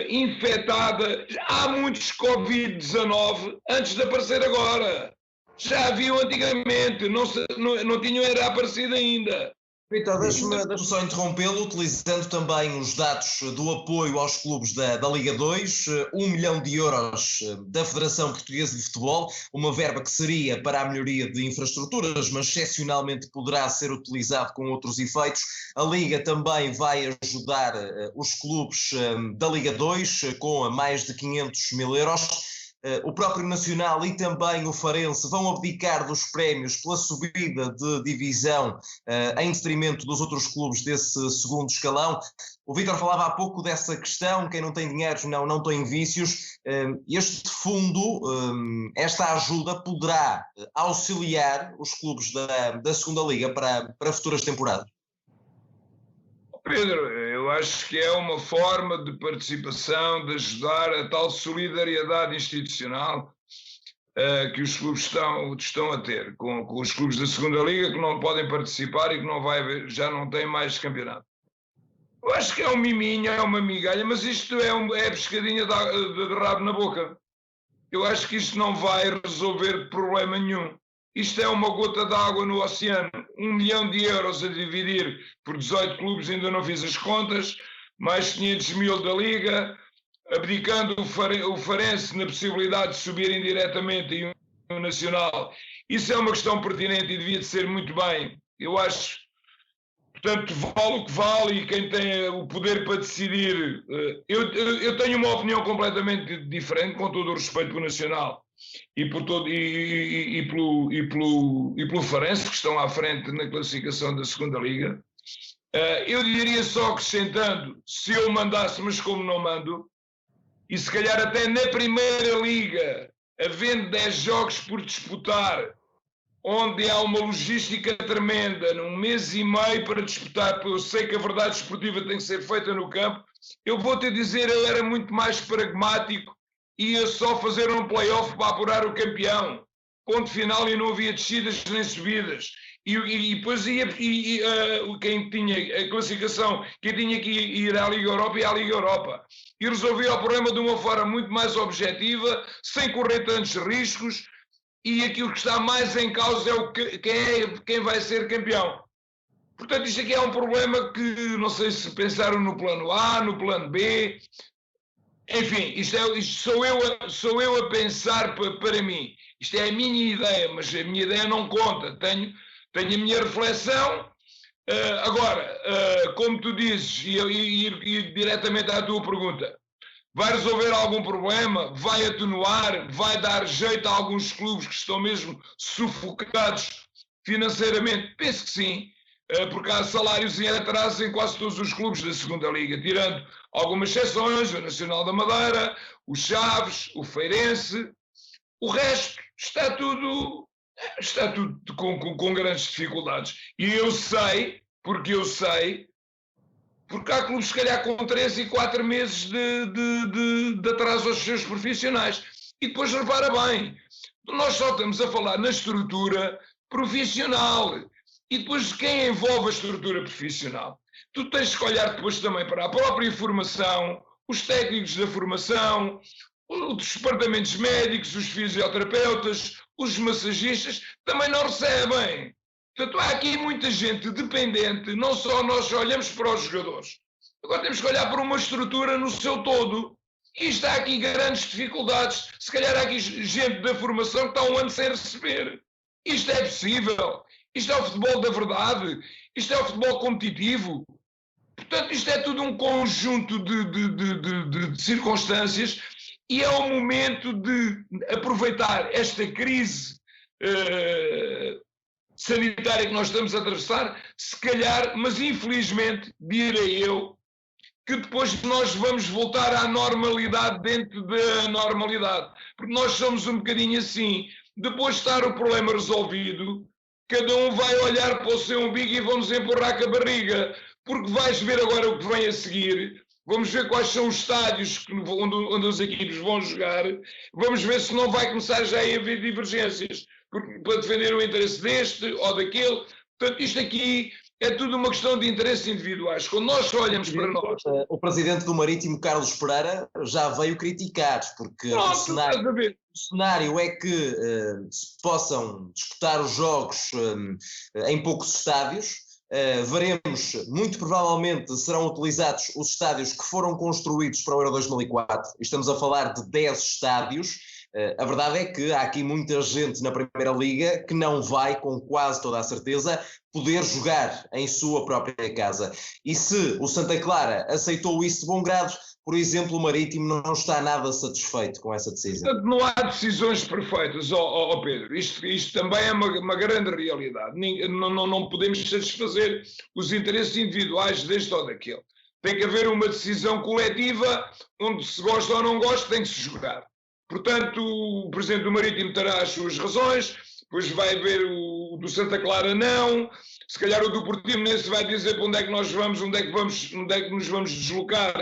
infectada. Há muitos Covid-19 antes de aparecer agora. Já haviam antigamente, não tinham era aparecido ainda. Vitor, deixe-me só interrompê-lo, utilizando também os dados do apoio aos clubes da Liga 2, 1 milhão de euros da Federação Portuguesa de Futebol, uma verba que seria para a melhoria de infraestruturas, mas excepcionalmente poderá ser utilizado com outros efeitos. A Liga também vai ajudar os clubes da Liga 2 com mais de 500 mil euros. O próprio Nacional e também o Farense vão abdicar dos prémios pela subida de divisão em detrimento dos outros clubes desse segundo escalão. O Vítor falava há pouco dessa questão, quem não tem dinheiro não tem vícios. Este fundo, esta ajuda poderá auxiliar os clubes da segunda Liga para futuras temporadas? Pedro, eu acho que é uma forma de participação, de ajudar a tal solidariedade institucional que os clubes estão a ter, com os clubes da segunda Liga que não podem participar e que não vai haver, já não têm mais campeonato. Eu acho que é um miminho, é uma migalha, mas isto é pescadinha de rabo na boca. Eu acho que isto não vai resolver problema nenhum. Isto é uma gota d'água no oceano. 1 milhão de euros a dividir por 18 clubes, ainda não fiz as contas, mais 500 mil da Liga, abdicando o Farense na possibilidade de subir indiretamente e o Nacional. Isso é uma questão pertinente e devia de ser muito bem. Eu acho, portanto, vale o que vale e quem tem o poder para decidir. Eu tenho uma opinião completamente diferente, com todo o respeito pelo Nacional. E pelo Farense, que estão à frente na classificação da segunda Liga. Eu diria só acrescentando, se eu mandasse, mas como não mando, e se calhar até na primeira Liga, havendo 10 jogos por disputar, onde há uma logística tremenda, num mês e meio para disputar, porque eu sei que a verdade esportiva tem que ser feita no campo, eu vou-te a dizer, eu era muito mais pragmático, ia só fazer um play-off para apurar o campeão, ponto final, e não havia descidas nem subidas. E depois quem tinha a classificação, quem tinha que ir à Liga Europa, ia à Liga Europa. E resolvia o problema de uma forma muito mais objetiva, sem correr tantos riscos, e aquilo que está mais em causa é quem vai ser campeão. Portanto, isto aqui é um problema que não sei se pensaram no plano A, no plano B. Enfim, isto sou eu a pensar para mim. Isto é a minha ideia, mas a minha ideia não conta. Tenho a minha reflexão. Agora, como tu dizes, e ir diretamente à tua pergunta, vai resolver algum problema? Vai atenuar? Vai dar jeito a alguns clubes que estão mesmo sufocados financeiramente? Penso que sim. Porque há salários em atraso em quase todos os clubes da segunda Liga, tirando algumas exceções, o Nacional da Madeira, o Chaves, o Feirense. O resto está tudo com grandes dificuldades. E eu sei, porque há clubes se calhar com 3 e 4 meses de atraso aos seus profissionais. E depois repara bem, nós só estamos a falar na estrutura profissional. E depois quem envolve a estrutura profissional? Tu tens que olhar depois também para a própria formação, os técnicos da formação, os departamentos médicos, os fisioterapeutas, os massagistas, também não recebem. Portanto, há aqui muita gente dependente, não só nós olhamos para os jogadores. Agora temos que olhar para uma estrutura no seu todo. E está aqui grandes dificuldades. Se calhar há aqui gente da formação que está 1 ano sem receber. Isto é possível. Isto é o futebol da verdade, isto é o futebol competitivo. Portanto, isto é tudo um conjunto de circunstâncias e é o momento de aproveitar esta crise sanitária que nós estamos a atravessar, se calhar, mas infelizmente, direi eu, que depois nós vamos voltar à normalidade dentro da normalidade. Porque nós somos um bocadinho assim, depois de estar o problema resolvido, cada um vai olhar para o seu umbigo e vamos empurrar com a barriga, porque vais ver agora o que vem a seguir. Vamos ver quais são os estádios onde as equipes vão jogar. Vamos ver se não vai começar já a haver divergências para defender o interesse deste ou daquele. Portanto, isto aqui é tudo uma questão de interesses individuais. Quando nós só olhamos para nós... O presidente do Marítimo, Carlos Pereira, já veio criticar, porque o cenário é que se possam disputar os jogos em poucos estádios. Veremos, muito provavelmente serão utilizados os estádios que foram construídos para o Euro 2004, estamos a falar de 10 estádios. A verdade é que há aqui muita gente na Primeira Liga que não vai, com quase toda a certeza, poder jogar em sua própria casa. E se o Santa Clara aceitou isso de bom grado, por exemplo, o Marítimo não está nada satisfeito com essa decisão. Portanto, não há decisões perfeitas, Pedro. Isto também é uma grande realidade. Não podemos satisfazer os interesses individuais deste ou daquele. Tem que haver uma decisão coletiva, onde se gosta ou não gosta, tem que se jogar. Portanto, o Presidente do Marítimo terá as suas razões, depois vai haver o do Santa Clara não, se calhar o do Portimonense vai dizer para onde é que nós vamos, onde é que nos vamos deslocar,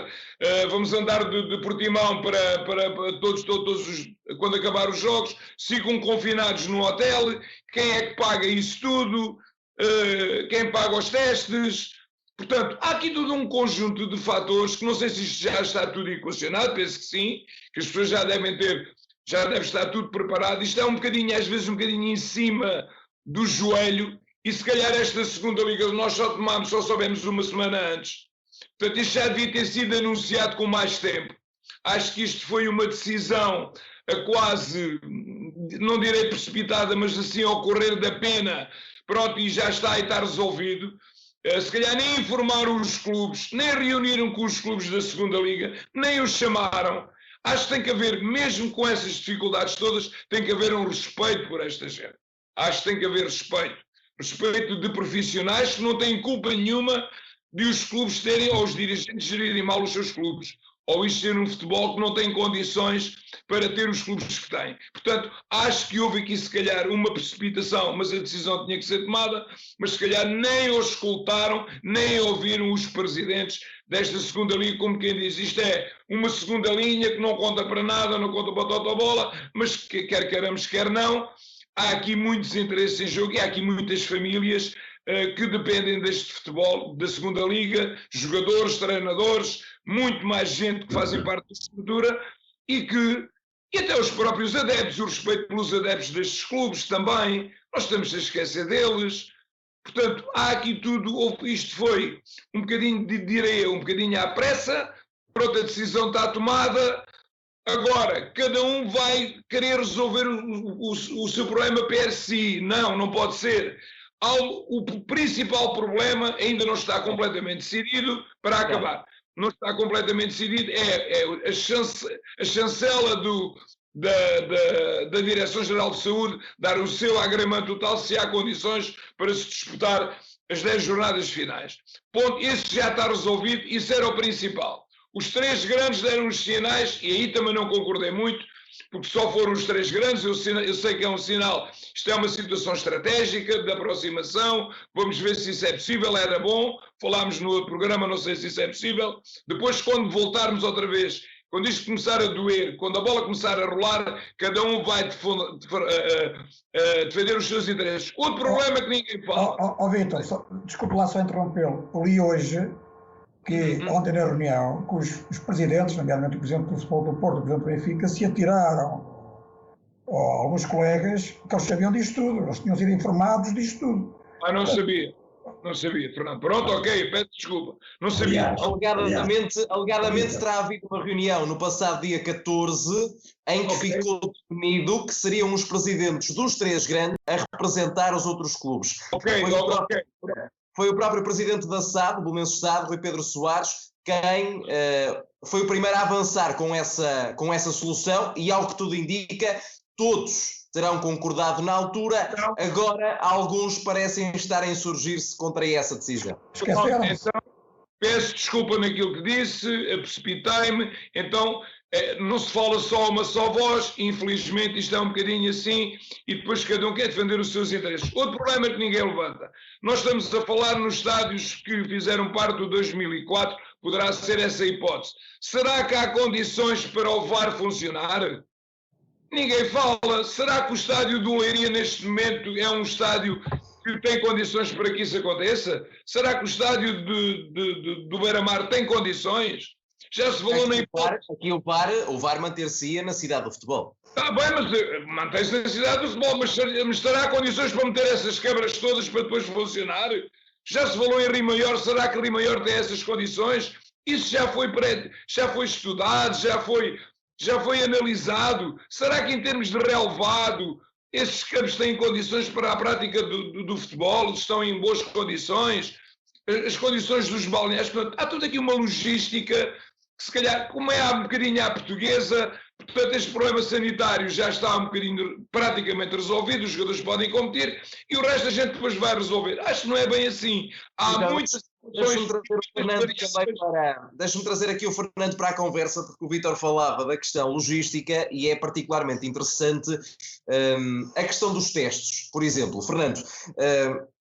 vamos andar de Portimão para todos quando acabar os jogos, ficam confinados no hotel, quem é que paga isso tudo, quem paga os testes. Portanto, há aqui todo um conjunto de fatores que não sei se isto já está tudo equacionado, penso que sim, que as pessoas já deve estar tudo preparado. Isto é às vezes um bocadinho em cima do joelho, e se calhar esta segunda liga nós só soubemos uma semana antes. Portanto, isto já devia ter sido anunciado com mais tempo. Acho que isto foi uma decisão quase, não direi precipitada, mas assim ao correr da pena, pronto, e já está resolvido. Se calhar nem informaram os clubes, nem reuniram com os clubes da segunda liga, nem os chamaram. Acho que tem que haver, mesmo com essas dificuldades todas, tem que haver um respeito por esta gente. Acho que tem que haver respeito. Respeito de profissionais que não têm culpa nenhuma de os clubes terem, ou os dirigentes gerirem mal os seus clubes. Ou isto ser um futebol que não tem condições para ter os clubes que tem. Portanto, acho que houve aqui se calhar uma precipitação, mas a decisão tinha que ser tomada, mas se calhar nem os escutaram, nem ouviram os presidentes desta segunda liga, como quem diz, isto é uma segunda linha que não conta para nada, não conta para a totobola, mas quer queiramos, quer não, há aqui muitos interesses em jogo e há aqui muitas famílias que dependem deste futebol, da segunda liga, jogadores, treinadores, muito mais gente que fazem parte da estrutura e até os próprios adeptos, o respeito pelos adeptos destes clubes também, nós estamos a esquecer deles. Portanto, há aqui tudo, isto foi um bocadinho, direi eu, um bocadinho à pressa, pronto, a decisão está tomada, agora cada um vai querer resolver o seu problema per si, não pode ser. O principal problema ainda não está completamente decidido para acabar. Não está completamente decidido, é a chancela da Direção-Geral de Saúde dar o seu agravamento total se há condições para se disputar as 10 jornadas finais. Ponto, isso já está resolvido, isso era o principal. Os 3 grandes deram os sinais, e aí também não concordei muito, porque só foram os 3 grandes, eu sei que é um sinal, isto é uma situação estratégica, de aproximação, vamos ver se isso é possível, era bom, falámos no outro programa, não sei se isso é possível, depois quando voltarmos outra vez, quando isto começar a doer, quando a bola começar a rolar, cada um vai defender os seus interesses. Outro problema que ninguém fala. Vítor, desculpe lá só interrompê-lo, eu li hoje que ontem na reunião, que os presidentes, nomeadamente o presidente do Futebol do Porto, o presidente do Benfica, se atiraram a alguns colegas que eles sabiam disto tudo, eles tinham sido informados disto tudo. Não sabia, Fernando. Pronto, ok, peço desculpa. Não sabia. Alegadamente terá havido uma reunião no passado dia 14 em que ficou definido que seriam os presidentes dos 3 grandes a representar os outros clubes. Foi o próprio presidente da SAD, do Belenenses SAD, Rui Pedro Soares, quem foi o primeiro a avançar com essa solução e, ao que tudo indica, todos terão concordado na altura. Agora, alguns parecem estar a insurgir-se contra essa decisão. Então, peço desculpa naquilo que disse, precipitei-me. Então, não se fala só uma só voz, infelizmente isto é um bocadinho assim, e depois cada um quer defender os seus interesses. Outro problema que ninguém levanta, nós estamos a falar nos estádios que fizeram parte do 2004, poderá ser essa a hipótese. Será que há condições para o VAR funcionar? Ninguém fala. Será que o estádio do Leiria neste momento é um estádio que tem condições para que isso aconteça? Será que o estádio do Beira-Mar tem condições? Já se falou na hipótese. Aqui o VAR manter-se-ia na cidade do futebol. Está bem, mas mantém-se na cidade do futebol, mas terá condições para meter essas câmaras todas para depois funcionar? Já se falou em Rio Maior, será que Rio Maior tem essas condições? Isso já foi estudado, já foi analisado. Será que em termos de relevado esses campos têm condições para a prática do futebol? Estão em boas condições? As condições dos balneários? Há toda aqui uma logística que se calhar, como é um bocadinho à portuguesa, portanto este problema sanitário já está um bocadinho praticamente resolvido, os jogadores podem competir e o resto a gente depois vai resolver. Acho que não é bem assim. Há então, muitas... Deixa-me trazer aqui o Fernando para a conversa, porque o Vítor falava da questão logística e é particularmente interessante a questão dos testes. Por exemplo, Fernando,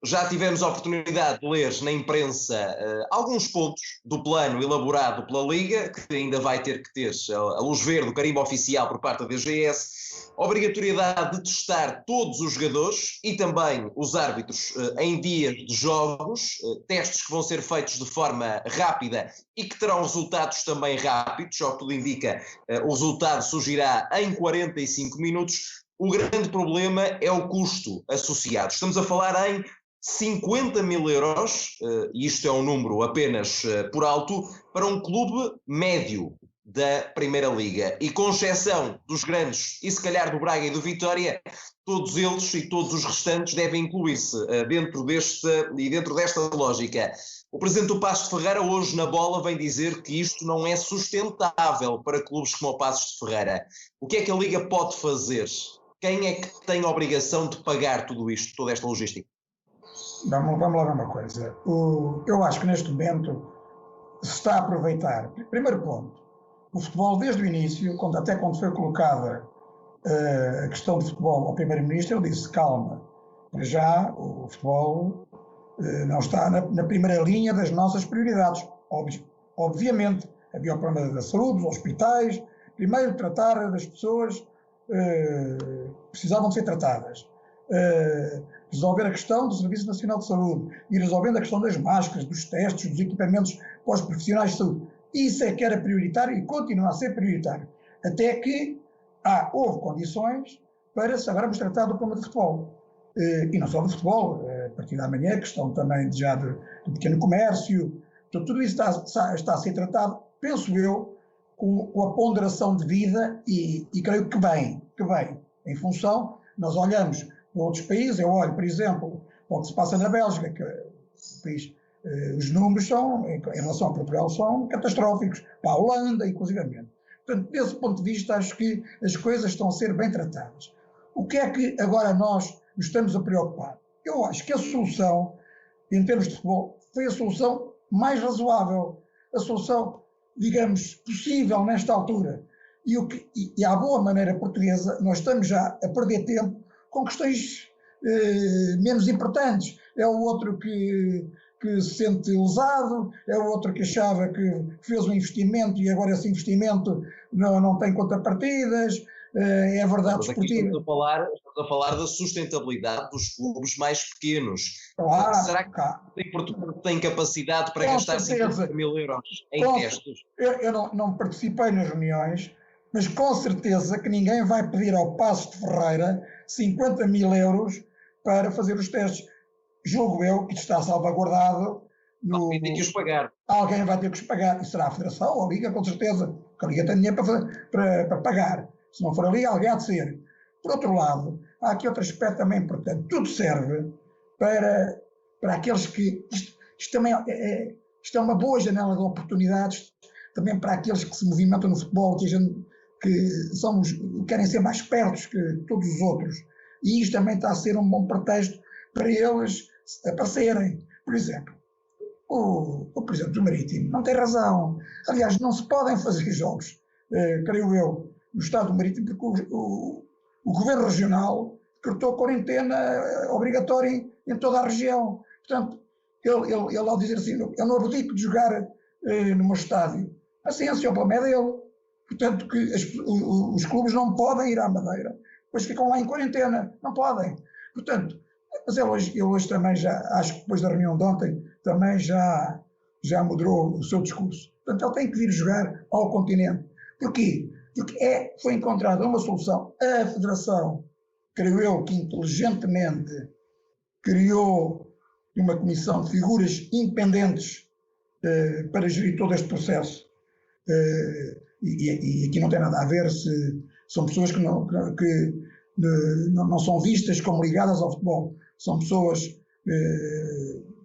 já tivemos a oportunidade de ler na imprensa alguns pontos do plano elaborado pela Liga, que ainda vai ter que ter a luz verde, o carimbo oficial por parte da DGS, obrigatoriedade de testar todos os jogadores e também os árbitros em dias de jogos, testes que vão ser feitos de forma rápida e que terão resultados também rápidos, ao que tudo indica, o resultado surgirá em 45 minutos. O grande problema é o custo associado. Estamos a falar em 50 mil euros, e isto é um número apenas por alto, para um clube médio da Primeira Liga. E com exceção dos grandes, e se calhar do Braga e do Vitória, todos eles e todos os restantes devem incluir-se dentro desta lógica. O presidente do Paços de Ferreira hoje na bola vem dizer que isto não é sustentável para clubes como o Paços de Ferreira. O que é que a Liga pode fazer? Quem é que tem a obrigação de pagar tudo isto, toda esta logística? Vamos lá ver uma coisa. Eu acho que neste momento se está a aproveitar. Primeiro ponto, o futebol desde o início, quando foi colocada a questão de futebol ao Primeiro-Ministro, ele disse, calma, para já o futebol não está na primeira linha das nossas prioridades. Obviamente, havia o problema da saúde, dos hospitais, primeiro tratar das pessoas que precisavam de ser tratadas. Resolver a questão do Serviço Nacional de Saúde e resolvendo a questão das máscaras, dos testes, dos equipamentos para os profissionais de saúde. Isso é que era prioritário e continua a ser prioritário. Até que houve condições para sabermos tratar do problema de futebol. E não só do futebol, a partir da manhã, a questão também do pequeno comércio. Tudo isso está a ser tratado, penso eu, com a ponderação devida e creio que bem. Em função, nós olhamos para outros países, eu olho, por exemplo, para o que se passa na Bélgica, que o país... Os números em relação a Portugal são catastróficos, para a Holanda, inclusivamente. Portanto, desse ponto de vista, acho que as coisas estão a ser bem tratadas. O que é que agora nós nos estamos a preocupar? Eu acho que a solução, em termos de futebol, foi a solução mais razoável, a solução, digamos, possível nesta altura. E à boa maneira portuguesa, nós estamos já a perder tempo com questões menos importantes. É o outro que se sente lesado, é o outro que achava que fez um investimento e agora esse investimento não tem contrapartidas, é a verdade desportiva. Estamos a falar da sustentabilidade dos clubes mais pequenos. Será que Portugal tem capacidade para gastar 50 mil euros em testes? Eu não participei nas reuniões, mas com certeza que ninguém vai pedir ao Paços de Ferreira 50 mil euros para fazer os testes. Julgo eu que está salvaguardado. Alguém tem que os pagar. Alguém vai ter que os pagar. E será a Federação ou a Liga, com certeza. Porque a Liga tem dinheiro para pagar. Se não for a Liga, alguém há de ser. Por outro lado, há aqui outro aspecto também importante. Tudo serve para aqueles que... Isto também isto é uma boa janela de oportunidades também para aqueles que se movimentam no futebol, que querem ser mais espertos que todos os outros. E isto também está a ser um bom pretexto para eles aparecerem. Por exemplo, o presidente do Marítimo não tem razão. Aliás, não se podem fazer jogos creio eu, no Estado Marítimo, porque o Governo Regional decretou quarentena obrigatória em toda a região. Portanto, ele ao dizer assim, eu não abdico de jogar no meu estádio, a ciência é o problema é dele. Portanto, que os clubes não podem ir à Madeira, depois ficam lá em quarentena, não podem. Portanto, mas ele hoje também já, acho que depois da reunião de ontem, também já moderou o seu discurso. Portanto, ele tem que vir jogar ao continente. Porquê? Porque foi encontrada uma solução. A Federação, creio eu, que inteligentemente criou uma comissão de figuras independentes para gerir todo este processo. E aqui não tem nada a ver se são pessoas que não são vistas como ligadas ao futebol. São pessoas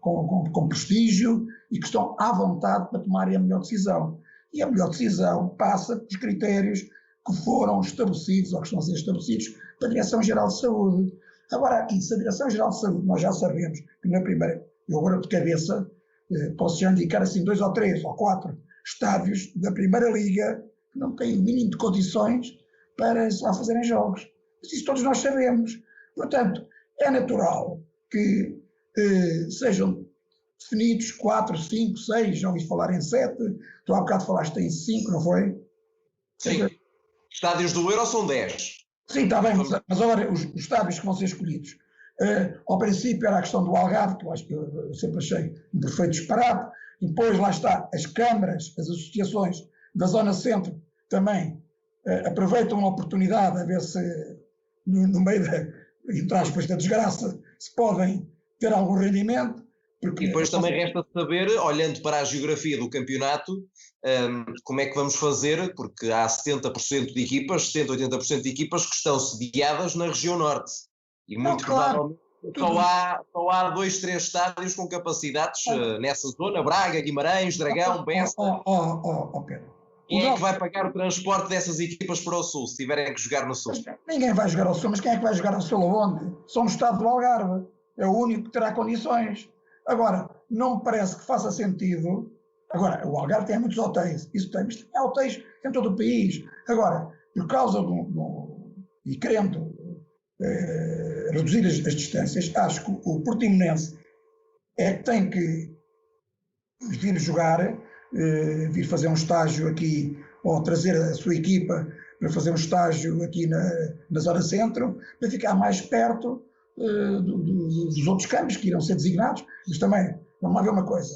com prestígio e que estão à vontade para tomarem a melhor decisão. E a melhor decisão passa pelos critérios que foram estabelecidos ou que estão a ser estabelecidos pela Direção-Geral de Saúde. Agora, aqui, se a Direção-Geral de Saúde, nós já sabemos que na primeira, eu agora de cabeça, posso já indicar assim 2 ou 3 ou 4 estádios da Primeira Liga que não têm o mínimo de condições para lá fazerem jogos. Mas isso todos nós sabemos. Portanto, é natural que sejam definidos 4, 5, 6, já ouvi falar em 7, tu há bocado falaste em 5, não foi? Sim. Estádios do Euro são 10. Sim, está bem, mas agora os estádios que vão ser escolhidos. Ao princípio era a questão do Algarve, que eu acho que eu sempre achei um perfeito disparate. Depois lá está, as câmaras, as associações da Zona Centro também aproveitam a oportunidade a ver se no meio entre aspas, da desgraça se podem ter algum rendimento. E depois também resta saber, olhando para a geografia do campeonato, como é que vamos fazer, porque há 70% de equipas, 70%, 80% de equipas que estão sediadas na região norte. E muito provavelmente só há 2, 3 estádios com capacidades nessa zona, Braga, Guimarães, Dragão, Bessa. Pedro. Quem é que vai pagar o transporte dessas equipas para o Sul, se tiverem que jogar no Sul? Ninguém vai jogar ao Sul, mas quem é que vai jogar ao Sul aonde? Só no estado do Algarve. É o único que terá condições. Agora, não me parece que faça sentido. Agora, o Algarve tem muitos hotéis. Isso tem, mas há hotéis em todo o país. Agora, por causa e querendo reduzir as distâncias, acho que o Portimonense é que tem que vir jogar, vir fazer um estágio aqui, ou trazer a sua equipa para fazer um estágio aqui na Zona Centro, para ficar mais perto dos outros campos que irão ser designados. Mas também, vamos lá ver uma coisa,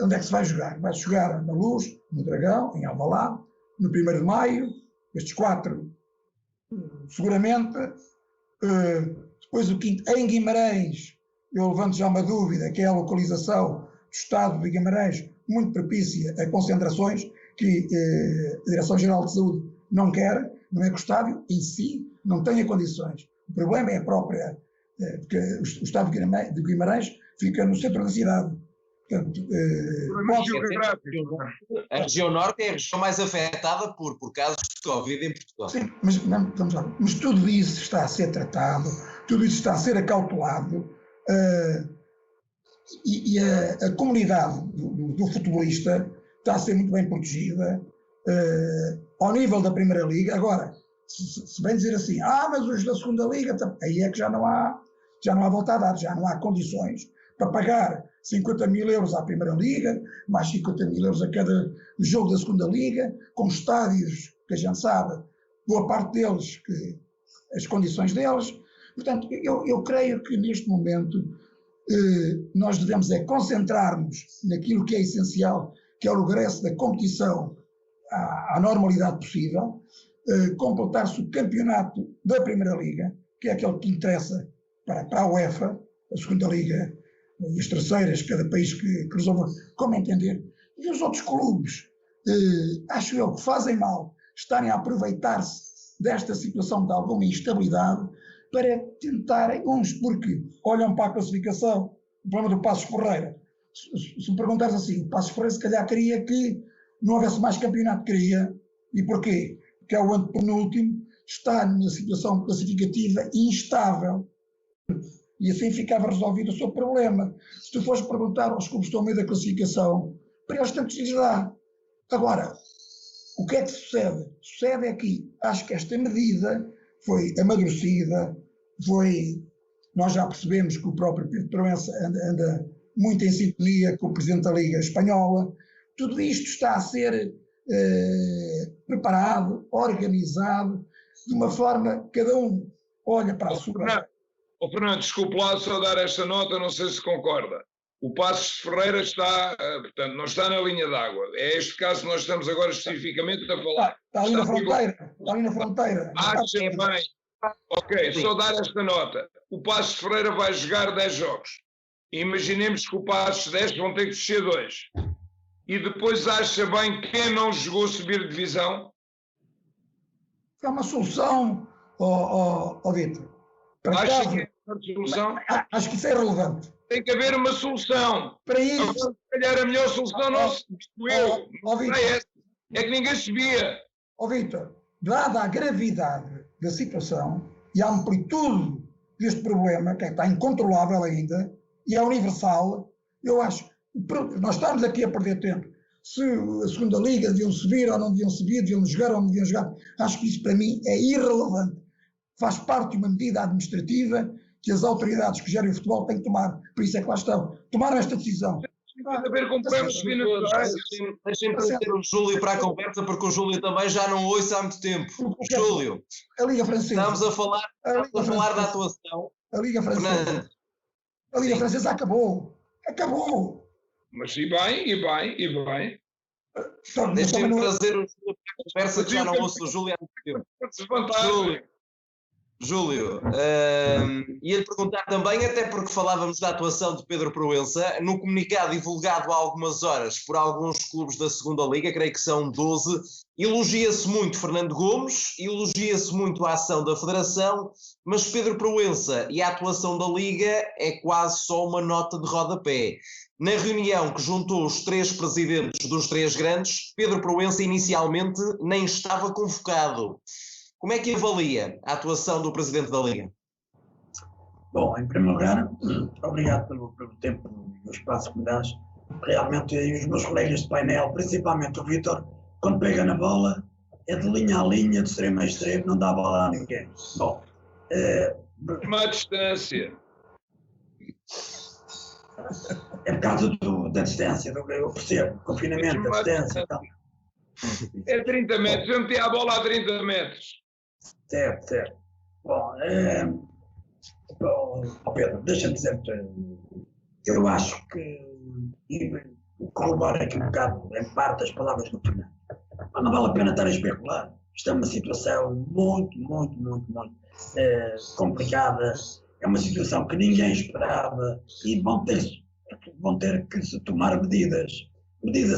onde é que se vai jogar? Vai-se jogar na Luz, no Dragão, em Alvalade, no 1º de Maio, estes 4 seguramente. Depois o 5º, em Guimarães, eu levanto já uma dúvida, que é a localização do estado de Guimarães, muito propícia a concentrações que a Direção-Geral de Saúde não quer, não é que o estádio em si não tenha condições. O problema é a própria, porque o estado de Guimarães fica no centro da cidade. Portanto, a região norte é a região mais afetada por casos de Covid em Portugal. Sim, mas tudo isso está a ser tratado, tudo isso está a ser acautelado, e a comunidade do futebolista está a ser muito bem protegida ao nível da Primeira Liga. Agora, se bem dizer assim, mas os da Segunda Liga, aí é que já não há volta a dar, já não há condições para pagar 50 mil euros à Primeira Liga, mais 50 mil euros a cada jogo da Segunda Liga, com estádios que a gente sabe, boa parte deles, as condições deles. Portanto, eu creio que neste momento nós devemos concentrar-nos naquilo que é essencial, que é o regresso da competição à normalidade possível, completar-se o campeonato da Primeira Liga, que é aquele que interessa para a UEFA, a Segunda Liga e as terceiras, cada país que resolva como entender. E os outros clubes, acho eu que fazem mal estarem a aproveitar-se desta situação de alguma instabilidade para tentarem, uns porque olham para a classificação, o problema do Passos Ferreira. Se me perguntares assim, o Passos Ferreira se calhar queria que não houvesse mais campeonato, queria. E porquê? Porque é o antepenúltimo, está numa situação classificativa instável. E assim ficava resolvido o seu problema. Se tu fores perguntar aos clubes que estão no meio da classificação, para eles tanto lhes dá. Agora, o que é que sucede? Sucede é que acho que esta medida foi amadurecida, nós já percebemos que o próprio Pedro Proença anda muito em sintonia com o Presidente da Liga Espanhola. Tudo isto está a ser preparado, organizado, de uma forma que cada um olha para a sua... Fernando, desculpe lá só dar esta nota, não sei se concorda. O Passos de Ferreira está, portanto, não está na linha d'água. É este caso que nós estamos agora especificamente a falar. Está ali na fronteira. Está ali na fronteira. Acha bem. Ok, só dar esta nota. O Passos de Ferreira vai jogar 10 jogos. Imaginemos que o Passos 10 vão ter que descer 2. E depois acha bem quem não jogou subir de divisão? É uma solução, Vitor. Acha que é uma solução? Acho que isso é relevante. Tem que haver uma solução. Para isso... Agora, se calhar a melhor solução não se eu. É que ninguém sabia. Vitor, dada a gravidade da situação e a amplitude deste problema, que está incontrolável ainda, e é universal, eu acho que nós estamos aqui a perder tempo. Se a segunda liga deviam subir ou não deviam subir, deviam jogar ou não deviam jogar, acho que isso para mim é irrelevante. Faz parte de uma medida administrativa que as autoridades que gerem o futebol têm que tomar. Por isso é que lá estão. Tomaram esta decisão. Tem a ver com problemas financeiros. Deixem-me trazer o Júlio para a conversa, porque o Júlio também já não ouça há muito tempo. Júlio, a Liga Francesa. Estamos a falar da atuação. A Liga Francesa. Fernando. A Liga Francesa acabou. Acabou. Mas e bem. Deixem-me trazer o Júlio para a conversa, que já não ouço o Júlio há muito tempo. Júlio, ia-lhe perguntar também, até porque falávamos da atuação de Pedro Proença, no comunicado divulgado há algumas horas por alguns clubes da segunda Liga, creio que são 12, elogia-se muito Fernando Gomes, elogia-se muito a ação da Federação, mas Pedro Proença e a atuação da Liga é quase só uma nota de rodapé. Na reunião que juntou os 3 presidentes dos 3 grandes, Pedro Proença inicialmente nem estava convocado. Como é que avalia a atuação do Presidente da Liga? Bom, em primeiro lugar, obrigado pelo tempo e o espaço que me dás. Realmente, os meus colegas de painel, principalmente o Vítor, quando pega na bola, é de linha a linha, de extremo a extremo, não dá bola a ninguém. Bom, uma distância. É por causa da distância, eu percebo, confinamento, da distância e tal. É 30 metros, eu meti a bola a 30 metros. Certo. Bom, Pedro, deixa-me dizer-te, eu acho que, e corroboro aqui um bocado, em parte, as palavras do Fernando, mas não vale a pena estar a especular. Isto é uma situação muito complicada, é uma situação que ninguém esperava e vão ter que se tomar medidas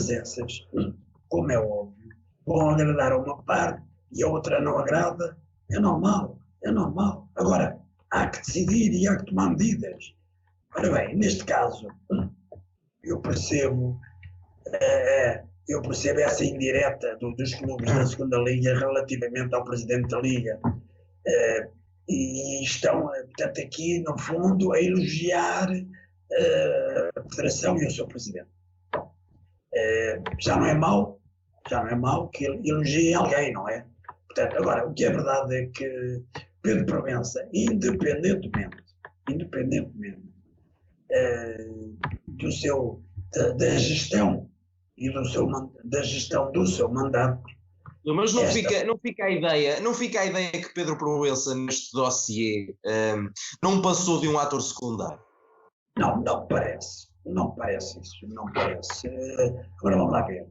essas, como é óbvio, vão agradar a uma parte e a outra não agrada. É normal. Agora, há que decidir e há que tomar medidas. Ora bem, neste caso, eu percebo essa indireta dos clubes da segunda Liga relativamente ao Presidente da Liga. E estão, portanto, aqui, no fundo, a elogiar a Federação e o seu Presidente. Já não é mau que elogiem alguém, não é? Portanto, agora, o que é verdade é que Pedro Proença, independentemente da gestão e da gestão do seu mandato. Mas não fica a ideia que Pedro Proença neste dossiê não passou de um ator secundário? Não parece isso. Agora vamos lá ver.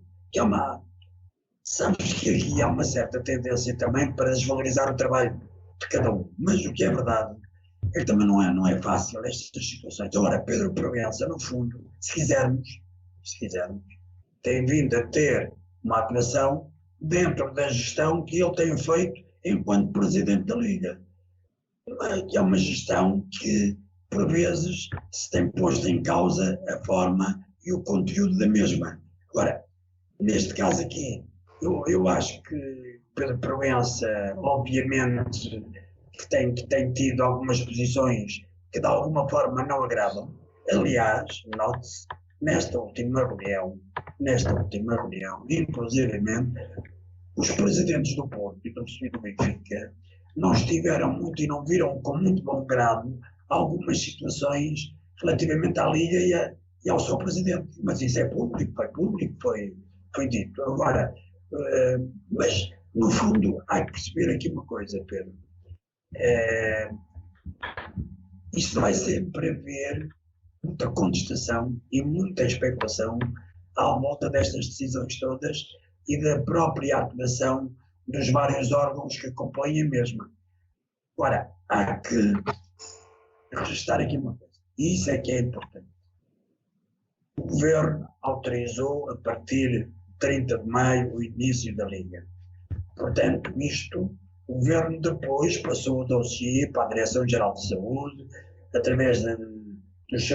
Sabes que aqui há uma certa tendência também para desvalorizar o trabalho de cada um, mas o que é verdade é que também não é fácil estas situações. Agora, Pedro Proença, no fundo, se quisermos, tem vindo a ter uma atuação dentro da gestão que ele tem feito enquanto Presidente da Liga. Que é uma gestão que, por vezes, se tem posto em causa a forma e o conteúdo da mesma. Agora, neste caso aqui, eu acho que Pedro Proença, obviamente, que tem tido algumas posições que de alguma forma não agradam. Aliás, note-se, nesta última reunião, inclusivamente, os presidentes do Porto e do Benfica não estiveram muito e não viram com muito bom grado algumas situações relativamente à Liga e ao seu presidente. Mas isso é público, foi dito. Agora, mas no fundo há que perceber aqui uma coisa, Pedro. Isto vai sempre haver muita contestação e muita especulação à volta destas decisões todas e da própria atuação dos vários órgãos que acompanham a mesma. Agora, há que registrar aqui uma coisa, e isso é que é importante. O Governo autorizou, a partir de 30 de maio, o início da Liga. Portanto, o Governo depois passou o dossiê para a Direção-Geral de Saúde, através dos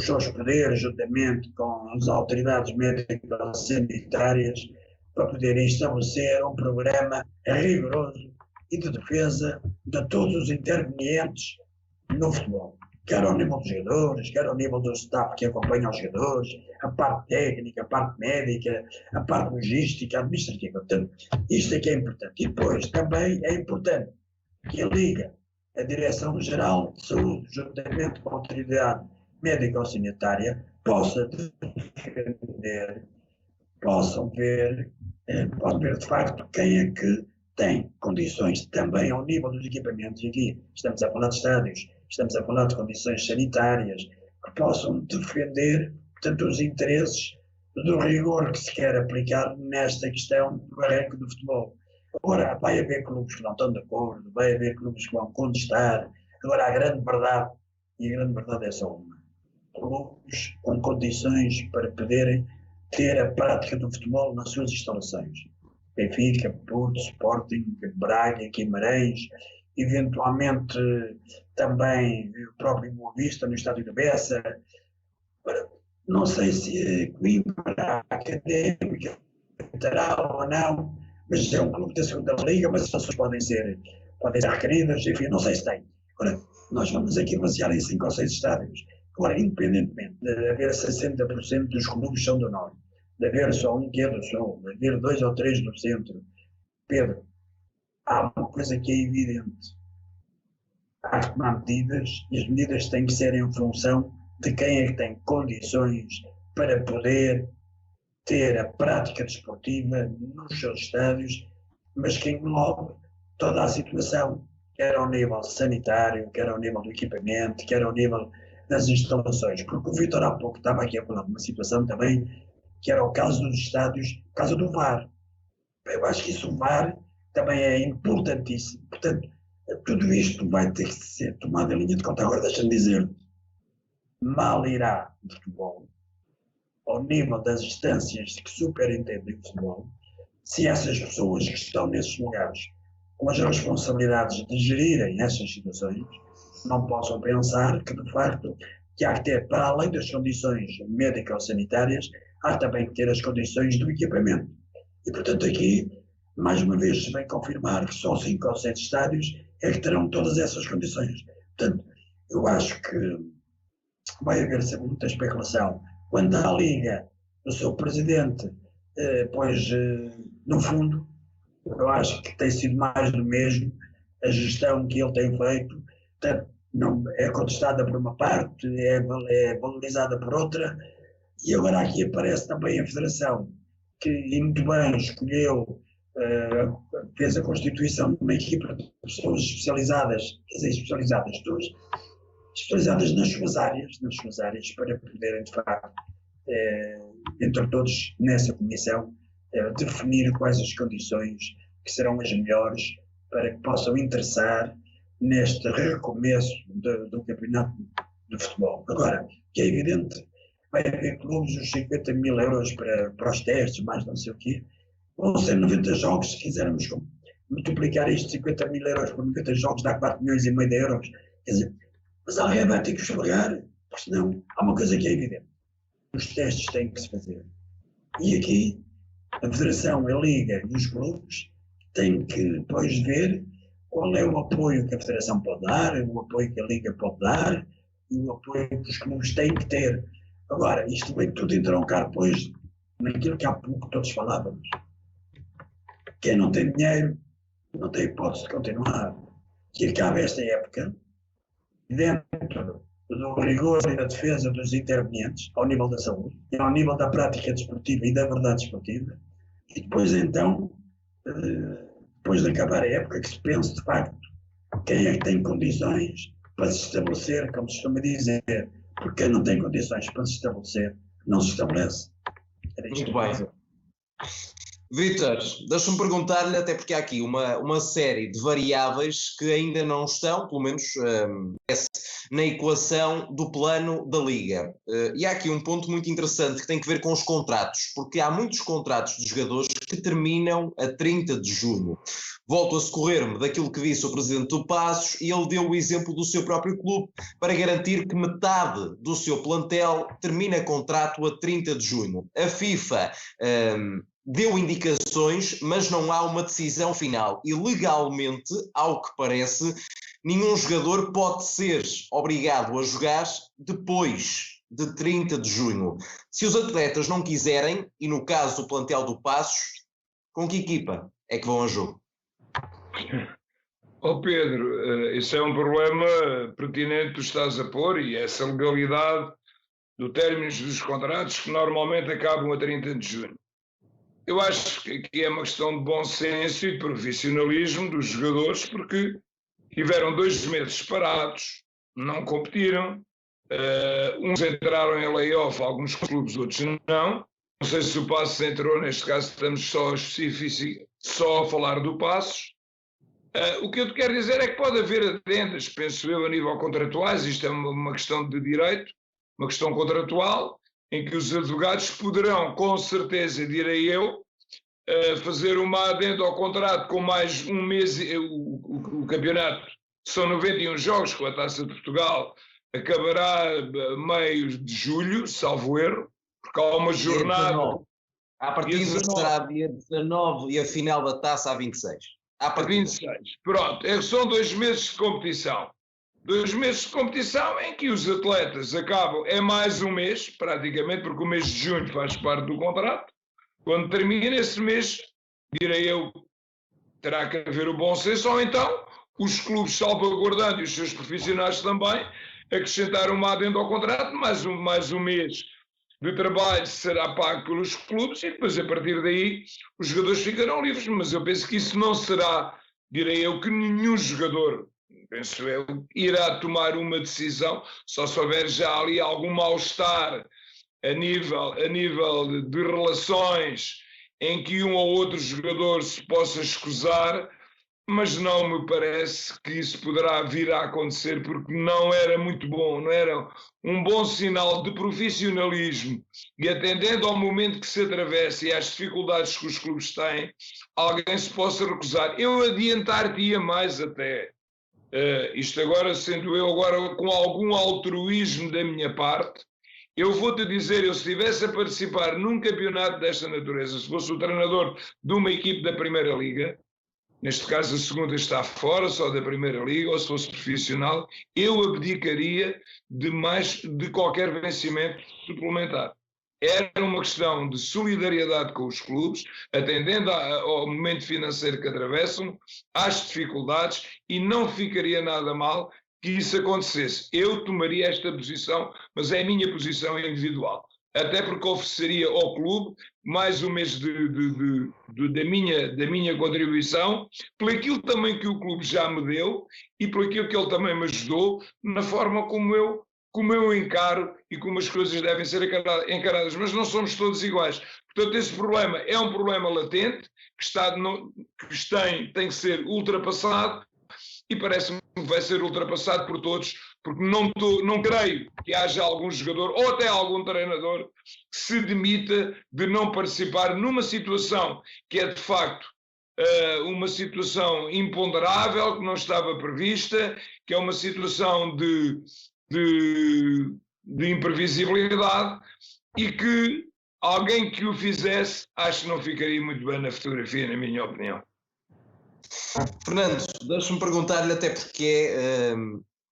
seus poderes, juntamente com as autoridades médicas sanitárias, para poderem estabelecer um programa rigoroso e de defesa de todos os intervenientes no futebol, quer ao nível dos jogadores, quer ao nível do staff que acompanha os jogadores, a parte técnica, a parte médica, a parte logística, administrativa. Portanto, isto é que é importante. E depois também é importante que a Liga, a Direção-Geral de Saúde, juntamente com a Autoridade Médica ou Sanitária, possa defender, possam ver de facto quem é que tem condições também ao nível dos equipamentos, e aqui estamos a falar de estádios, estamos a falar de condições sanitárias, que possam defender, portanto, os interesses do rigor que se quer aplicar nesta questão do arranque do futebol. Agora, vai haver clubes que não estão de acordo, vai haver clubes que vão contestar. Agora, a grande verdade é só uma. Clubes com condições para poderem ter a prática do futebol nas suas instalações. Benfica, Porto, Sporting, Braga, Guimarães, eventualmente também o próprio Boa Vista no estádio do Bessa. Não sei se Coimbra, Académica, terá ou não, mas é um clube da segunda liga, mas as pessoas podem ser requeridas, enfim, não sei se tem. Agora, nós vamos aqui basear em 5 ou 6 estádios. Agora, independentemente de haver 60% dos clubes são do Norte, de haver só um que é do Sul, de haver 2 ou 3 do Centro, Pedro, há uma coisa que é evidente. Há que tomar medidas, e as medidas têm que ser em função de quem é que tem condições para poder ter a prática desportiva nos seus estádios, mas que englobe toda a situação, quer ao nível sanitário, quer ao nível do equipamento, quer ao nível das instalações. Porque o Vítor há pouco estava aqui a falar de uma situação também, que era o caso dos estádios, o caso do VAR. Eu acho que isso, o VAR, também é importantíssimo. Portanto, tudo isto vai ter que ser tomado em linha de conta. Agora, deixa-me dizer, mal irá o futebol, ao nível das instâncias que superintendem o futebol, se essas pessoas que estão nesses lugares com as responsabilidades de gerirem essas situações não possam pensar que, de facto, que há que ter, para além das condições médicas ou sanitárias, há também que ter as condições do equipamento. E, portanto, aqui, mais uma vez, se vem confirmar que só 5 ou 7 estádios é que terão todas essas condições. Portanto, eu acho que vai haver sempre muita especulação. Quando a Liga, o seu presidente, no fundo, eu acho que tem sido mais do mesmo a gestão que ele tem feito. Portanto, não, é contestada por uma parte, é valorizada por outra, e agora aqui aparece também a Federação, que muito bem escolheu, fez a constituição de uma equipa de pessoas especializadas, especializadas nas suas áreas, para poderem, de facto, entre todos nessa comissão, definir quais as condições que serão as melhores para que possam interessar neste recomeço do campeonato de futebol. Agora, que é evidente, vai haver clubes os 50 mil euros para os testes, mais não sei o quê, vão ser 90 jogos, se quisermos multiplicar isto, 50 mil euros por 90 jogos dá 4 milhões e meio de euros. Quer dizer, mas alguém vai ter que os pagar, porque senão há uma coisa que é evidente. Os testes têm que se fazer. E aqui, a Federação, a Liga e os clubes têm que depois ver qual é o apoio que a Federação pode dar, o apoio que a Liga pode dar e o apoio que os clubes têm que ter. Agora, isto vem tudo entroncar depois naquilo que há pouco todos falávamos. Quem não tem dinheiro não tem hipótese de continuar. Que acabe esta época dentro do rigor e da defesa dos intervenientes ao nível da saúde, e ao nível da prática desportiva e da verdade desportiva, e depois então, depois de acabar a época, que se pense de facto quem é que tem condições para se estabelecer, como se costuma dizer, porque quem não tem condições para se estabelecer, não se estabelece. Muito bem. Vítor, deixa-me perguntar-lhe, até porque há aqui uma série de variáveis que ainda não estão, pelo menos na equação do plano da Liga. E há aqui um ponto muito interessante que tem que ver com os contratos, porque há muitos contratos de jogadores que terminam a 30 de junho. Volto a socorrer-me daquilo que disse o presidente do Passos, e ele deu o exemplo do seu próprio clube para garantir que metade do seu plantel termina contrato a 30 de junho. A FIFA deu indicações, mas não há uma decisão final. E legalmente, ao que parece, nenhum jogador pode ser obrigado a jogar depois de 30 de junho. Se os atletas não quiserem, e no caso do plantel do Passos, com que equipa é que vão a jogo? Pedro, isso é um problema pertinente que tu estás a pôr, e essa legalidade do término dos contratos que normalmente acabam a 30 de junho. Eu acho que é uma questão de bom senso e de profissionalismo dos jogadores, porque tiveram 2 meses parados, não competiram, uns entraram em layoff, alguns clubes, outros não. Não sei se o Passos entrou, neste caso estamos só a falar do Passos. O que eu te quero dizer é que pode haver adendas, penso eu, a nível contratuais, isto é uma questão de direito, uma questão contratual, em que os advogados poderão, com certeza, direi eu, fazer uma adenda ao contrato com mais um mês. O campeonato são 91 jogos, com a Taça de Portugal acabará a meios de julho, salvo erro, porque há uma jornada. A partir será dia 19 e a final da Taça a 26. A 26. Pronto, são 2 meses de competição. 2 meses de competição em que os atletas acabam, é mais um mês, praticamente, porque o mês de junho faz parte do contrato. Quando termina esse mês, direi eu, terá que haver o bom senso, ou então os clubes salvaguardando e os seus profissionais também, acrescentar uma adenda ao contrato, mais um mês de trabalho será pago pelos clubes e depois a partir daí os jogadores ficarão livres, mas eu penso que isso não será, direi eu, que nenhum jogador, penso eu, irá tomar uma decisão, só se houver já ali algum mal-estar a nível de relações em que um ou outro jogador se possa escusar, mas não me parece que isso poderá vir a acontecer, porque não era muito bom, não era um bom sinal de profissionalismo, e atendendo ao momento que se atravessa e às dificuldades que os clubes têm, alguém se possa recusar. Eu adiantar-te-ia mais até, isto agora sendo eu agora com algum altruísmo da minha parte, eu vou-te dizer, eu se estivesse a participar num campeonato desta natureza, se fosse o treinador de uma equipe da Primeira Liga, neste caso a segunda está fora, só da Primeira Liga, ou se fosse profissional, eu abdicaria de qualquer vencimento suplementar. Era uma questão de solidariedade com os clubes, atendendo ao momento financeiro que atravessam, às dificuldades, e não ficaria nada mal que isso acontecesse. Eu tomaria esta posição, mas é a minha posição individual. Até porque ofereceria ao clube mais um mês da minha contribuição, por aquilo também que o clube já me deu e por aquilo que ele também me ajudou, na forma como eu encaro e como as coisas devem ser encaradas. Mas não somos todos iguais. Portanto, esse problema é um problema latente, tem que ser ultrapassado, e parece-me que vai ser ultrapassado por todos, porque não creio que haja algum jogador ou até algum treinador que se demita de não participar numa situação que é de facto uma situação imponderável, que não estava prevista, que é uma situação de imprevisibilidade, e que alguém que o fizesse acho que não ficaria muito bem na fotografia, na minha opinião. Fernando, deixa-me perguntar-lhe, até porque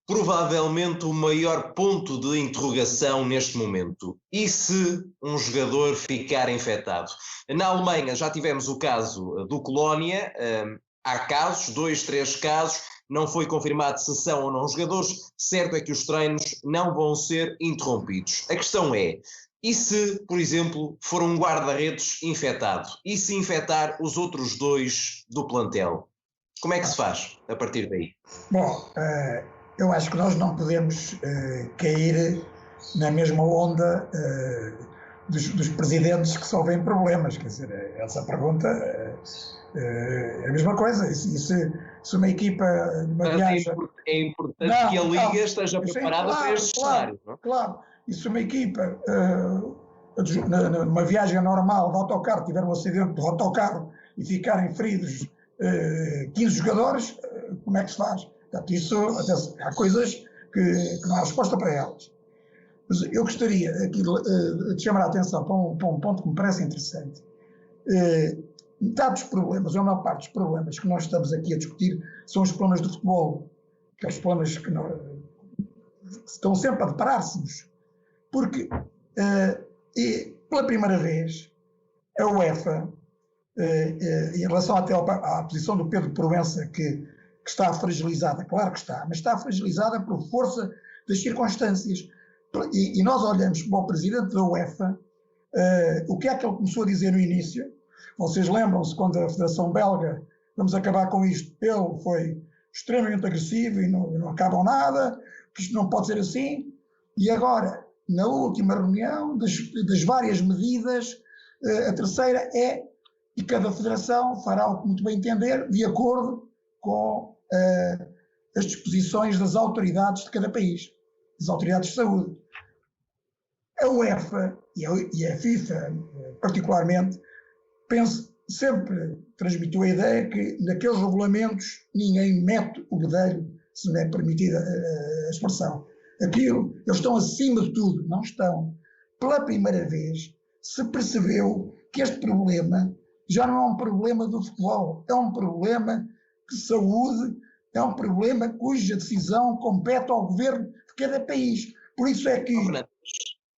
provavelmente o maior ponto de interrogação neste momento. E se um jogador ficar infectado? Na Alemanha já tivemos o caso do Colónia, há casos, 2, 3 casos, não foi confirmado se são ou não jogadores, certo é que os treinos não vão ser interrompidos. A questão é, e se, por exemplo, for um guarda-redes infectado? E se infectar os outros 2 do plantel? Como é que se faz a partir daí? Bom, eu acho que nós não podemos cair na mesma onda dos presidentes que só veem problemas. Quer dizer, essa pergunta é a mesma coisa. E se uma equipa, uma viagem... É importante que a Liga esteja preparada para este cenário. Não? Claro. E se uma equipa, numa viagem normal de autocarro, tiver um acidente de autocarro e ficarem feridos 15 jogadores, como é que se faz? Portanto, há coisas que não há resposta para elas. Mas eu gostaria aqui de chamar a atenção para um ponto que me parece interessante. Metade dos problemas, ou a maior parte dos problemas que nós estamos aqui a discutir são os problemas do futebol, que são os problemas que estão sempre a deparar-se-nos. Porque, pela primeira vez, a UEFA, em relação até à posição do Pedro Proença, que está fragilizada, claro que está, mas está fragilizada por força das circunstâncias. E nós olhamos para o presidente da UEFA, o que é que ele começou a dizer no início? Vocês lembram-se quando a Federação Belga, vamos acabar com isto, ele foi extremamente agressivo e não acabam nada, que isto não pode ser assim. E agora, na última reunião, das várias medidas, a terceira é que cada federação fará o que muito bem entender, de acordo com as disposições das autoridades de cada país, das autoridades de saúde. A UEFA e a FIFA, particularmente, sempre transmitiu a ideia que naqueles regulamentos ninguém mete o bedelho, se não é permitida a expressão. Aquilo, eles estão acima de tudo, não estão. Pela primeira vez se percebeu que este problema já não é um problema do futebol, é um problema de saúde, é um problema cuja decisão compete ao governo de cada país. Por isso é que...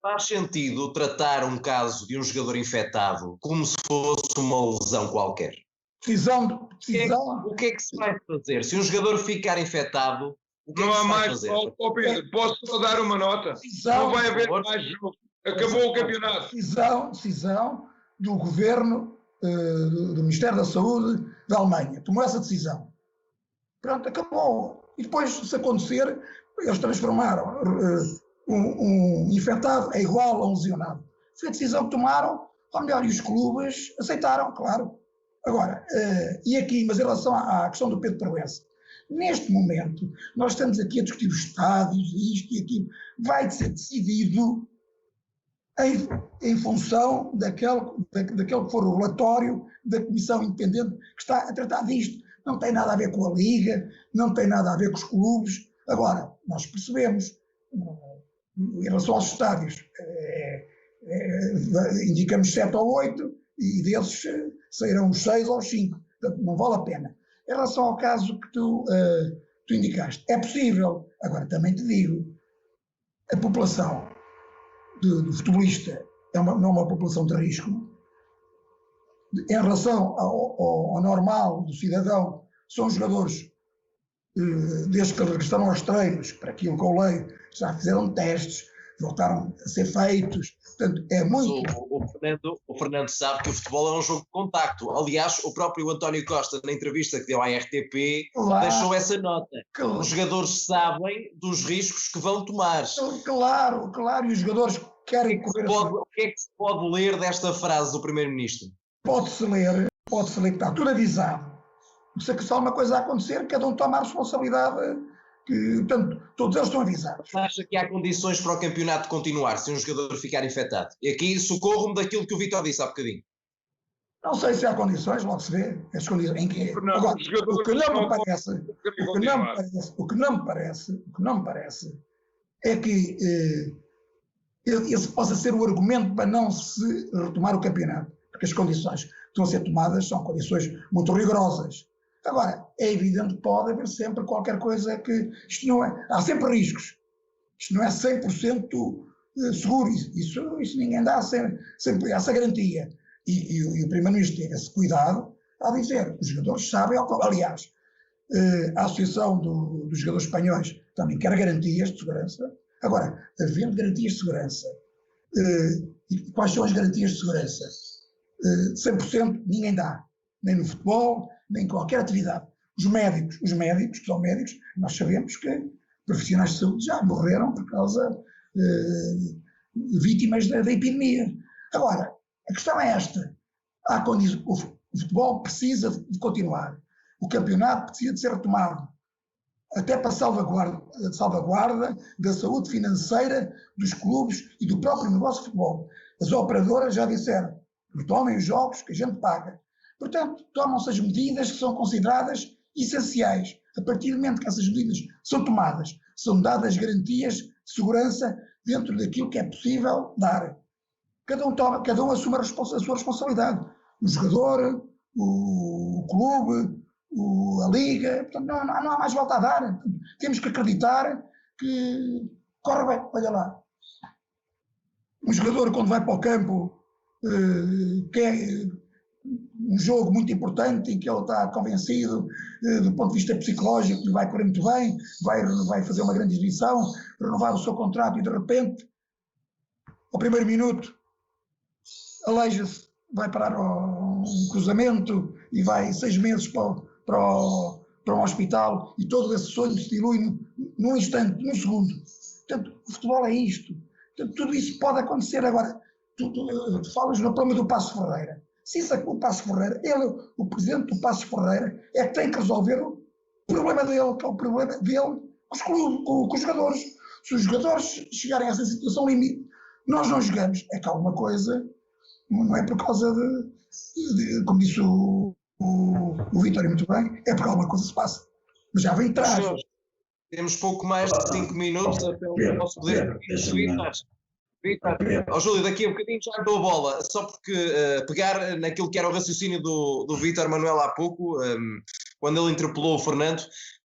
Faz sentido tratar um caso de um jogador infectado como se fosse uma lesão qualquer? Decisão... O que é que se vai fazer? Se um jogador ficar infectado, o que não é que há se vai mais, fazer? Pedro, posso só dar uma nota? Não vai haver mais jogo. Acabou o campeonato. Decisão do governo, do Ministério da Saúde da Alemanha. Tomou essa decisão. Pronto, acabou. E depois, se acontecer, eles transformaram um infectado é igual a um lesionado. Foi a decisão que tomaram, ou melhor, e os clubes aceitaram, claro. Agora, e aqui, mas em relação à questão do Pedro Proença, neste momento, nós estamos aqui a discutir os estádios, isto e aquilo, vai ser decidido em função daquele que for o relatório da Comissão Independente que está a tratar disto. Não tem nada a ver com a Liga, não tem nada a ver com os clubes. Agora, nós percebemos, em relação aos estádios, indicamos 7 ou 8 e desses sairão os 6 ou os 5. Portanto, não vale a pena. Em relação ao caso que tu indicaste, é possível. Agora, também te digo, a população do futebolista não é uma população de risco. Em relação ao normal do cidadão, são jogadores, desde que regressaram aos treinos, para aquilo que eu leio, já fizeram testes, voltaram a ser feitos. Portanto, é muito... O Fernando sabe que o futebol é um jogo de contacto. Aliás, o próprio António Costa, na entrevista que deu à RTP, deixou essa nota. Os jogadores sabem dos riscos que vão tomar. Claro, e os jogadores querem correr... O que é que se pode ler desta frase do Primeiro-Ministro? Pode-se ler que está tudo avisado. Se há uma coisa a acontecer, cada um toma a responsabilidade, portanto, todos eles estão avisados. Acha que há condições para o campeonato continuar, se um jogador ficar infectado? E aqui socorro-me daquilo que o Vitor disse há bocadinho. Não sei se há condições, logo se vê. As condições em que... Agora, o que não me parece é que esse possa ser o argumento para não se retomar o campeonato. Porque as condições que estão a ser tomadas são condições muito rigorosas. Agora, é evidente que pode haver sempre qualquer coisa que... Isto não é... Há sempre riscos. Isto não é 100% seguro. Isso ninguém dá sempre essa garantia. E o Primeiro-Ministro teve esse cuidado a dizer, os jogadores sabem, aliás, a Associação dos Jogadores Espanhóis também quer garantias de segurança. Agora, havendo garantias de segurança, e quais são as garantias de segurança? 100% ninguém dá, nem no futebol, nem em qualquer atividade. Os médicos, que são médicos, nós sabemos que profissionais de saúde já morreram por causa de vítimas da epidemia. Agora, a questão é esta, o futebol precisa de continuar, o campeonato precisa de ser retomado, até para salvaguarda da saúde financeira dos clubes e do próprio negócio de futebol. As operadoras já disseram, retomem os jogos que a gente paga. Portanto, tomam-se as medidas que são consideradas essenciais. A partir do momento que essas medidas são tomadas, são dadas garantias de segurança dentro daquilo que é possível dar. Cada um assume a sua responsabilidade. O jogador, o clube, a liga. Portanto, não há mais volta a dar. Temos que acreditar que corre bem. Olha lá. Um jogador, quando vai para o campo, quer um jogo muito importante em que ele está convencido do ponto de vista psicológico que vai correr muito bem, vai fazer uma grande exibição, renovar o seu contrato e de repente, ao primeiro minuto, aleija-se, vai parar um cruzamento e vai 6 meses para um hospital e todo esse sonho se dilui num instante, num segundo. Portanto, o futebol é isto. Portanto, tudo isso pode acontecer. Agora, tu falas no problema do Paços Ferreira. Se isso é o Paços Ferreira, o presidente do Paços Ferreira, é que tem que resolver o problema dele, que é o problema dele com os jogadores. Se os jogadores chegarem a essa situação limite, nós não jogamos. É que alguma coisa, não é por causa de como disse o Vítor muito bem, é porque alguma coisa se passa. Mas já vem atrás. Temos pouco mais de 5 minutos até o nosso poder. Júlio, daqui a um bocadinho já dou a bola, só porque pegar naquilo que era o raciocínio do Vítor Manuel há pouco, quando ele interpelou o Fernando,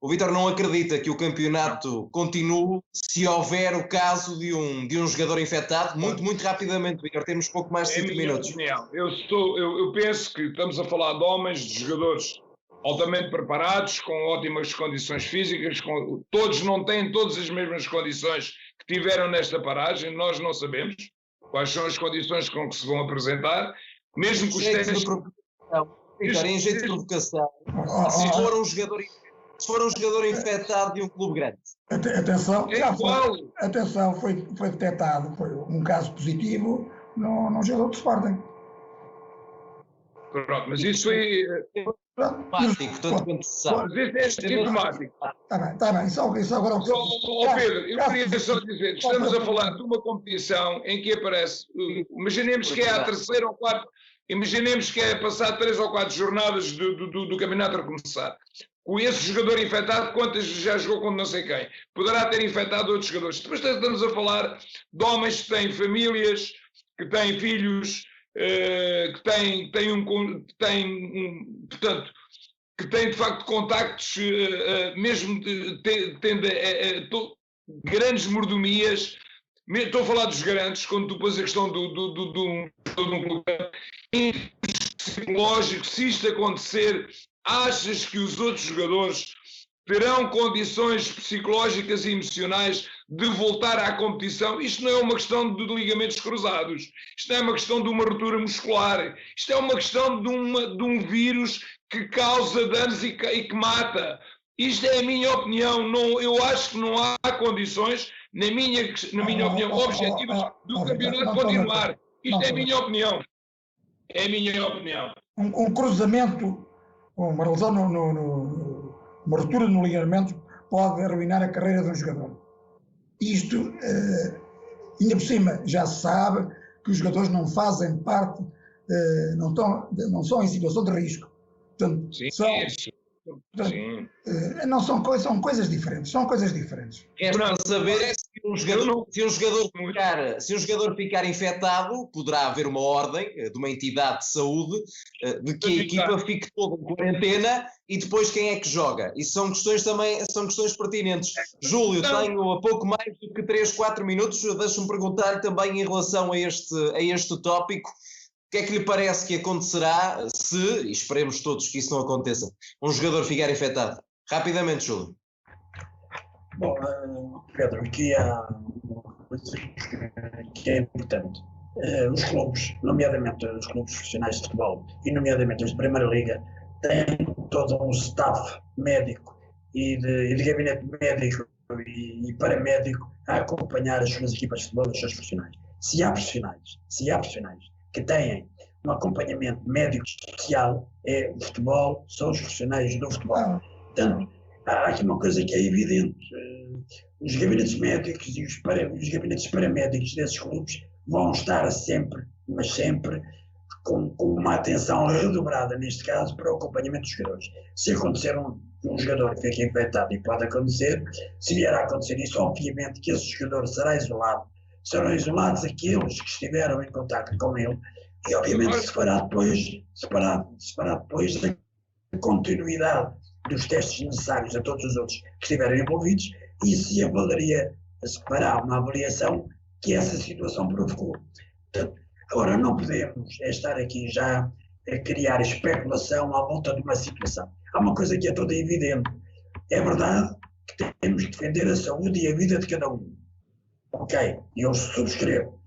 o Vítor não acredita que o campeonato continue se houver o caso de um jogador infectado. Muito rapidamente, Vítor, temos pouco mais de 5 minutos. Eu penso que estamos a falar de homens, de jogadores altamente preparados, com ótimas condições físicas, todos não têm todas as mesmas condições que tiveram nesta paragem, nós não sabemos quais são as condições com que se vão apresentar, mesmo que os testes... Em jeito de provocação, se for um jogador infectado de um clube grande. Atenção, foi detectado, foi um caso positivo num jogador de Sporting. Pronto, mas isso foi... Sintomático, tanto quanto se sabe. Mas isso é sintomático. Está bem. Isso agora... Pedro, eu queria só dizer, estamos a falar de uma competição em que aparece, imaginemos que é a terceira ou quarta, imaginemos que é passar 3 ou 4 jornadas do campeonato a começar. Com esse jogador infectado, quantas já jogou com não sei quem? Poderá ter infectado outros jogadores. Depois estamos a falar de homens que têm famílias, que têm filhos, que têm de facto contactos, mesmo tendo grandes mordomias. Estou a falar dos grandes, quando tu pôs a questão de um clube psicológico, se isto acontecer, achas que os outros jogadores terão condições psicológicas e emocionais de voltar à competição? Isto não é uma questão de ligamentos cruzados, isto não é uma questão de uma ruptura muscular, isto é uma questão de um vírus que causa danos e que mata. Isto é a minha opinião. Eu acho que não há condições, na minha opinião, objetivas do campeonato continuar. Isto é a minha opinião. É a minha opinião. Um cruzamento, uma lesão, uma ruptura no ligamento pode arruinar a carreira de um jogador. Isto, ainda por cima, já se sabe que os jogadores não fazem parte, não são em situação de risco. Portanto, são coisas diferentes. São coisas diferentes. Resta saber é se se um jogador ficar infectado, poderá haver uma ordem de uma entidade de saúde de que a equipa fique toda em quarentena e depois quem é que joga. Isso são questões pertinentes. Júlio, tenho a pouco mais do que 3, 4 minutos. Deixa-me perguntar-lhe também em relação a este tópico. O que é que lhe parece que acontecerá se, e esperemos todos que isso não aconteça, um jogador ficar infectado? Rapidamente, Júlio. Bom, Pedro, aqui há uma coisa que é importante. Os clubes, nomeadamente os clubes profissionais de futebol, e nomeadamente os de Primeira Liga, têm todo um staff médico e de gabinete médico e paramédico a acompanhar as suas equipas de futebol e os seus profissionais. Se há profissionais que têm um acompanhamento médico especial, é o futebol, são os profissionais do futebol. Portanto, há aqui uma coisa que é evidente. Os gabinetes médicos e os gabinetes paramédicos desses clubes vão estar sempre, mas sempre, com uma atenção redobrada, neste caso, para o acompanhamento dos jogadores. Se acontecer um jogador que fique infectado, e pode acontecer, se vier a acontecer isso, obviamente que esse jogador será isolado. Serão isolados aqueles que estiveram em contacto com ele e, obviamente, se fará depois da continuidade dos testes necessários a todos os outros que estiverem envolvidos, e se fará uma avaliação que essa situação provocou. Portanto, agora, não podemos estar aqui já a criar especulação à volta de uma situação. Há uma coisa que é toda evidente. É verdade que temos que defender a saúde e a vida de cada um. Ok, eu subscrevo.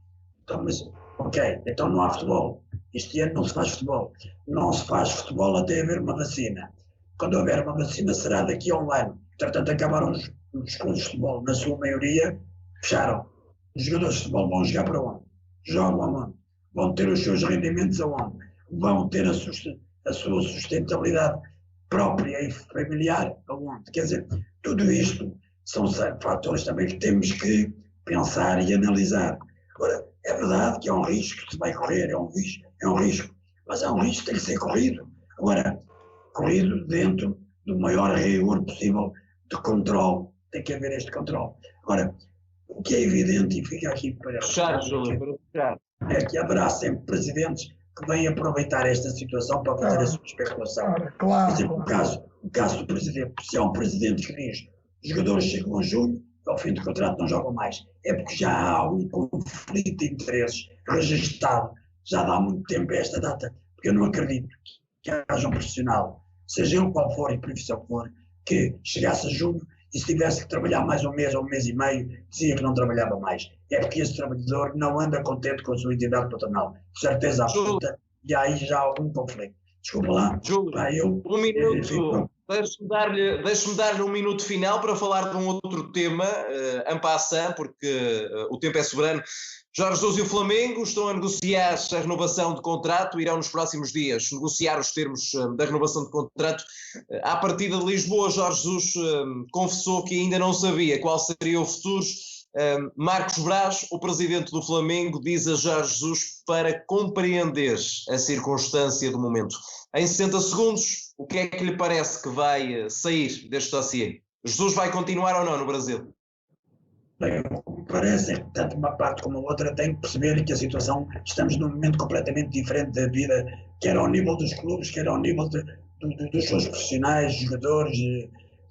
Então não há futebol. Este ano não se faz futebol. Não se faz futebol até haver uma vacina. Quando houver uma vacina será daqui a um ano. Portanto, acabaram os clubes de futebol, na sua maioria, fecharam. Os jogadores de futebol vão jogar para onde? Jogam aonde? Vão ter os seus rendimentos aonde? Vão ter a sua sustentabilidade própria e familiar aonde? Quer dizer, tudo isto são fatores também que temos que pensar e analisar. Agora, é verdade que é um risco que se vai correr, é um risco, mas é um risco que tem que ser corrido. Agora, corrido dentro do maior rigor possível de controle. Tem que haver este controle. Agora, o que é evidente, e fica aqui para fechar, é que haverá sempre presidentes que vêm aproveitar esta situação para fazer a sua especulação. Por exemplo, o caso do presidente, se há um presidente que diz os jogadores chegam a junho, ao fim do contrato não jogam mais, é porque já há um conflito de interesses registado, já há muito tempo a esta data, porque eu não acredito que haja um profissional, seja ele qual for e profissão que for, que chegasse a junho e se tivesse que trabalhar mais um mês ou um mês e meio, dizia que não trabalhava mais. É porque esse trabalhador não anda contente com a sua entidade patronal. De certeza absoluta, e há aí já há algum conflito. Desculpa lá. Júlio, um minuto. Deixe-me dar-lhe um minuto final para falar de um outro tema, en passant, porque o tempo é soberano. Jorge Jesus e o Flamengo estão a negociar a renovação de contrato, irão nos próximos dias negociar os termos da renovação de contrato. À partida de Lisboa, Jorge Jesus confessou que ainda não sabia qual seria o futuro. Marcos Braz, o presidente do Flamengo, diz a Jorge Jesus para compreender a circunstância do momento. Em 60 segundos, o que é que lhe parece que vai sair deste dossiê? Jesus vai continuar ou não no Brasil? Bem, o que parece é que tanto uma parte como a outra têm que perceber que a situação, estamos num momento completamente diferente da vida, quer ao nível dos clubes, quer ao nível dos seus profissionais, jogadores,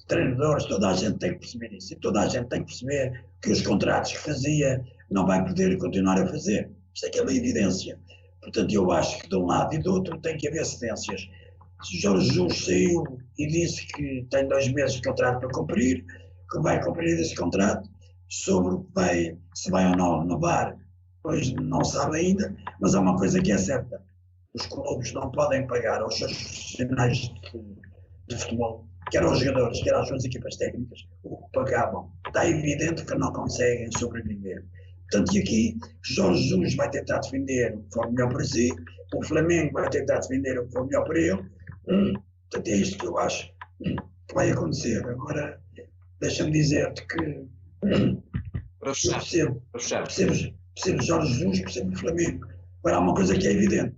treinadores, toda a gente tem que perceber isso, e toda a gente tem que perceber que os contratos que fazia não vai poder continuar a fazer. Isto é que é uma evidência. Portanto, eu acho que de um lado e do outro tem que haver cedências. Se Jorge Jesus saiu e disse que tem 2 meses de contrato para cumprir, que vai cumprir esse contrato, sobre o que vai, se vai ou não renovar, pois não sabe ainda, mas há uma coisa que é certa: os clubes não podem pagar aos seus profissionais de futebol, quer aos jogadores, quer às suas equipas técnicas, o que pagavam. Está evidente que não conseguem sobreviver. Portanto, e aqui Jorge Jesus vai tentar defender o que for melhor para si, o Flamengo vai tentar defender o que for melhor para ele. Portanto, é isto que eu acho que vai acontecer. Agora, deixa-me dizer-te que eu percebo Jorge Jesus, percebo o Flamengo. Agora, há uma coisa que é evidente: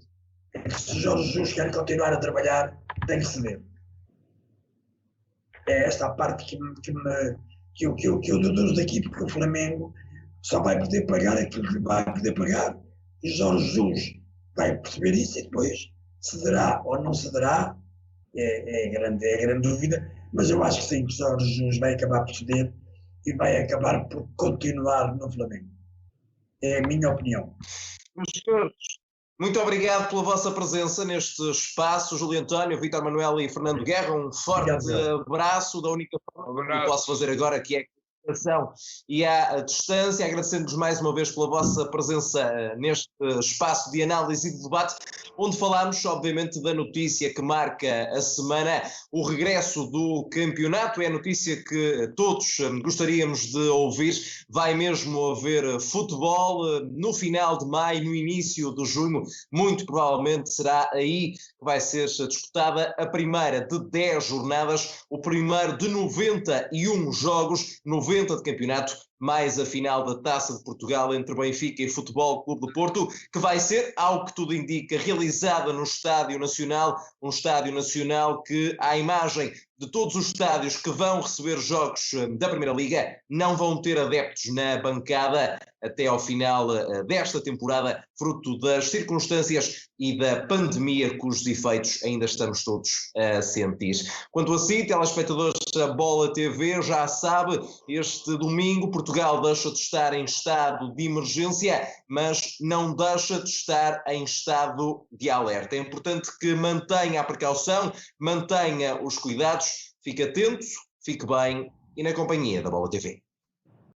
é que se Jorge Jesus quer continuar a trabalhar, tem que ceder. É esta a parte que que eu deduzo daqui, porque o Flamengo só vai poder pagar aquilo que vai poder pagar, e Jorge Jesus vai perceber isso, e depois cederá ou não cederá, é grande dúvida, mas eu acho que sim, que Jorge Jesus vai acabar por ceder e vai acabar por continuar no Flamengo. É a minha opinião. Meus senhores, muito obrigado pela vossa presença neste espaço. Júlio António, Vítor Manuel e Fernando Guerra, um forte abraço. Da única forma que eu posso fazer agora, que é a comunicação e à distância, agradecendo-vos mais uma vez pela vossa presença neste espaço de análise e de debate, onde falámos, obviamente, da notícia que marca a semana, o regresso do campeonato. É a notícia que todos gostaríamos de ouvir. Vai mesmo haver futebol no final de maio, no início de junho. Muito provavelmente será aí que vai ser disputada a primeira de 10 jornadas, o primeiro de 91 jogos, 90 de campeonato, mais a final da Taça de Portugal entre Benfica e Futebol Clube do Porto, que vai ser, ao que tudo indica, realizada no Estádio Nacional, um Estádio Nacional que, à imagem de todos os estádios que vão receber jogos da Primeira Liga, não vão ter adeptos na bancada até ao final desta temporada, fruto das circunstâncias e da pandemia cujos efeitos ainda estamos todos a sentir. Quanto a si, telespectadores da Bola TV, já sabe, este domingo Portugal deixa de estar em estado de emergência, mas não deixa de estar em estado de alerta. É importante que mantenha a precaução, mantenha os cuidados, fique atento, fique bem e na companhia da Bola TV.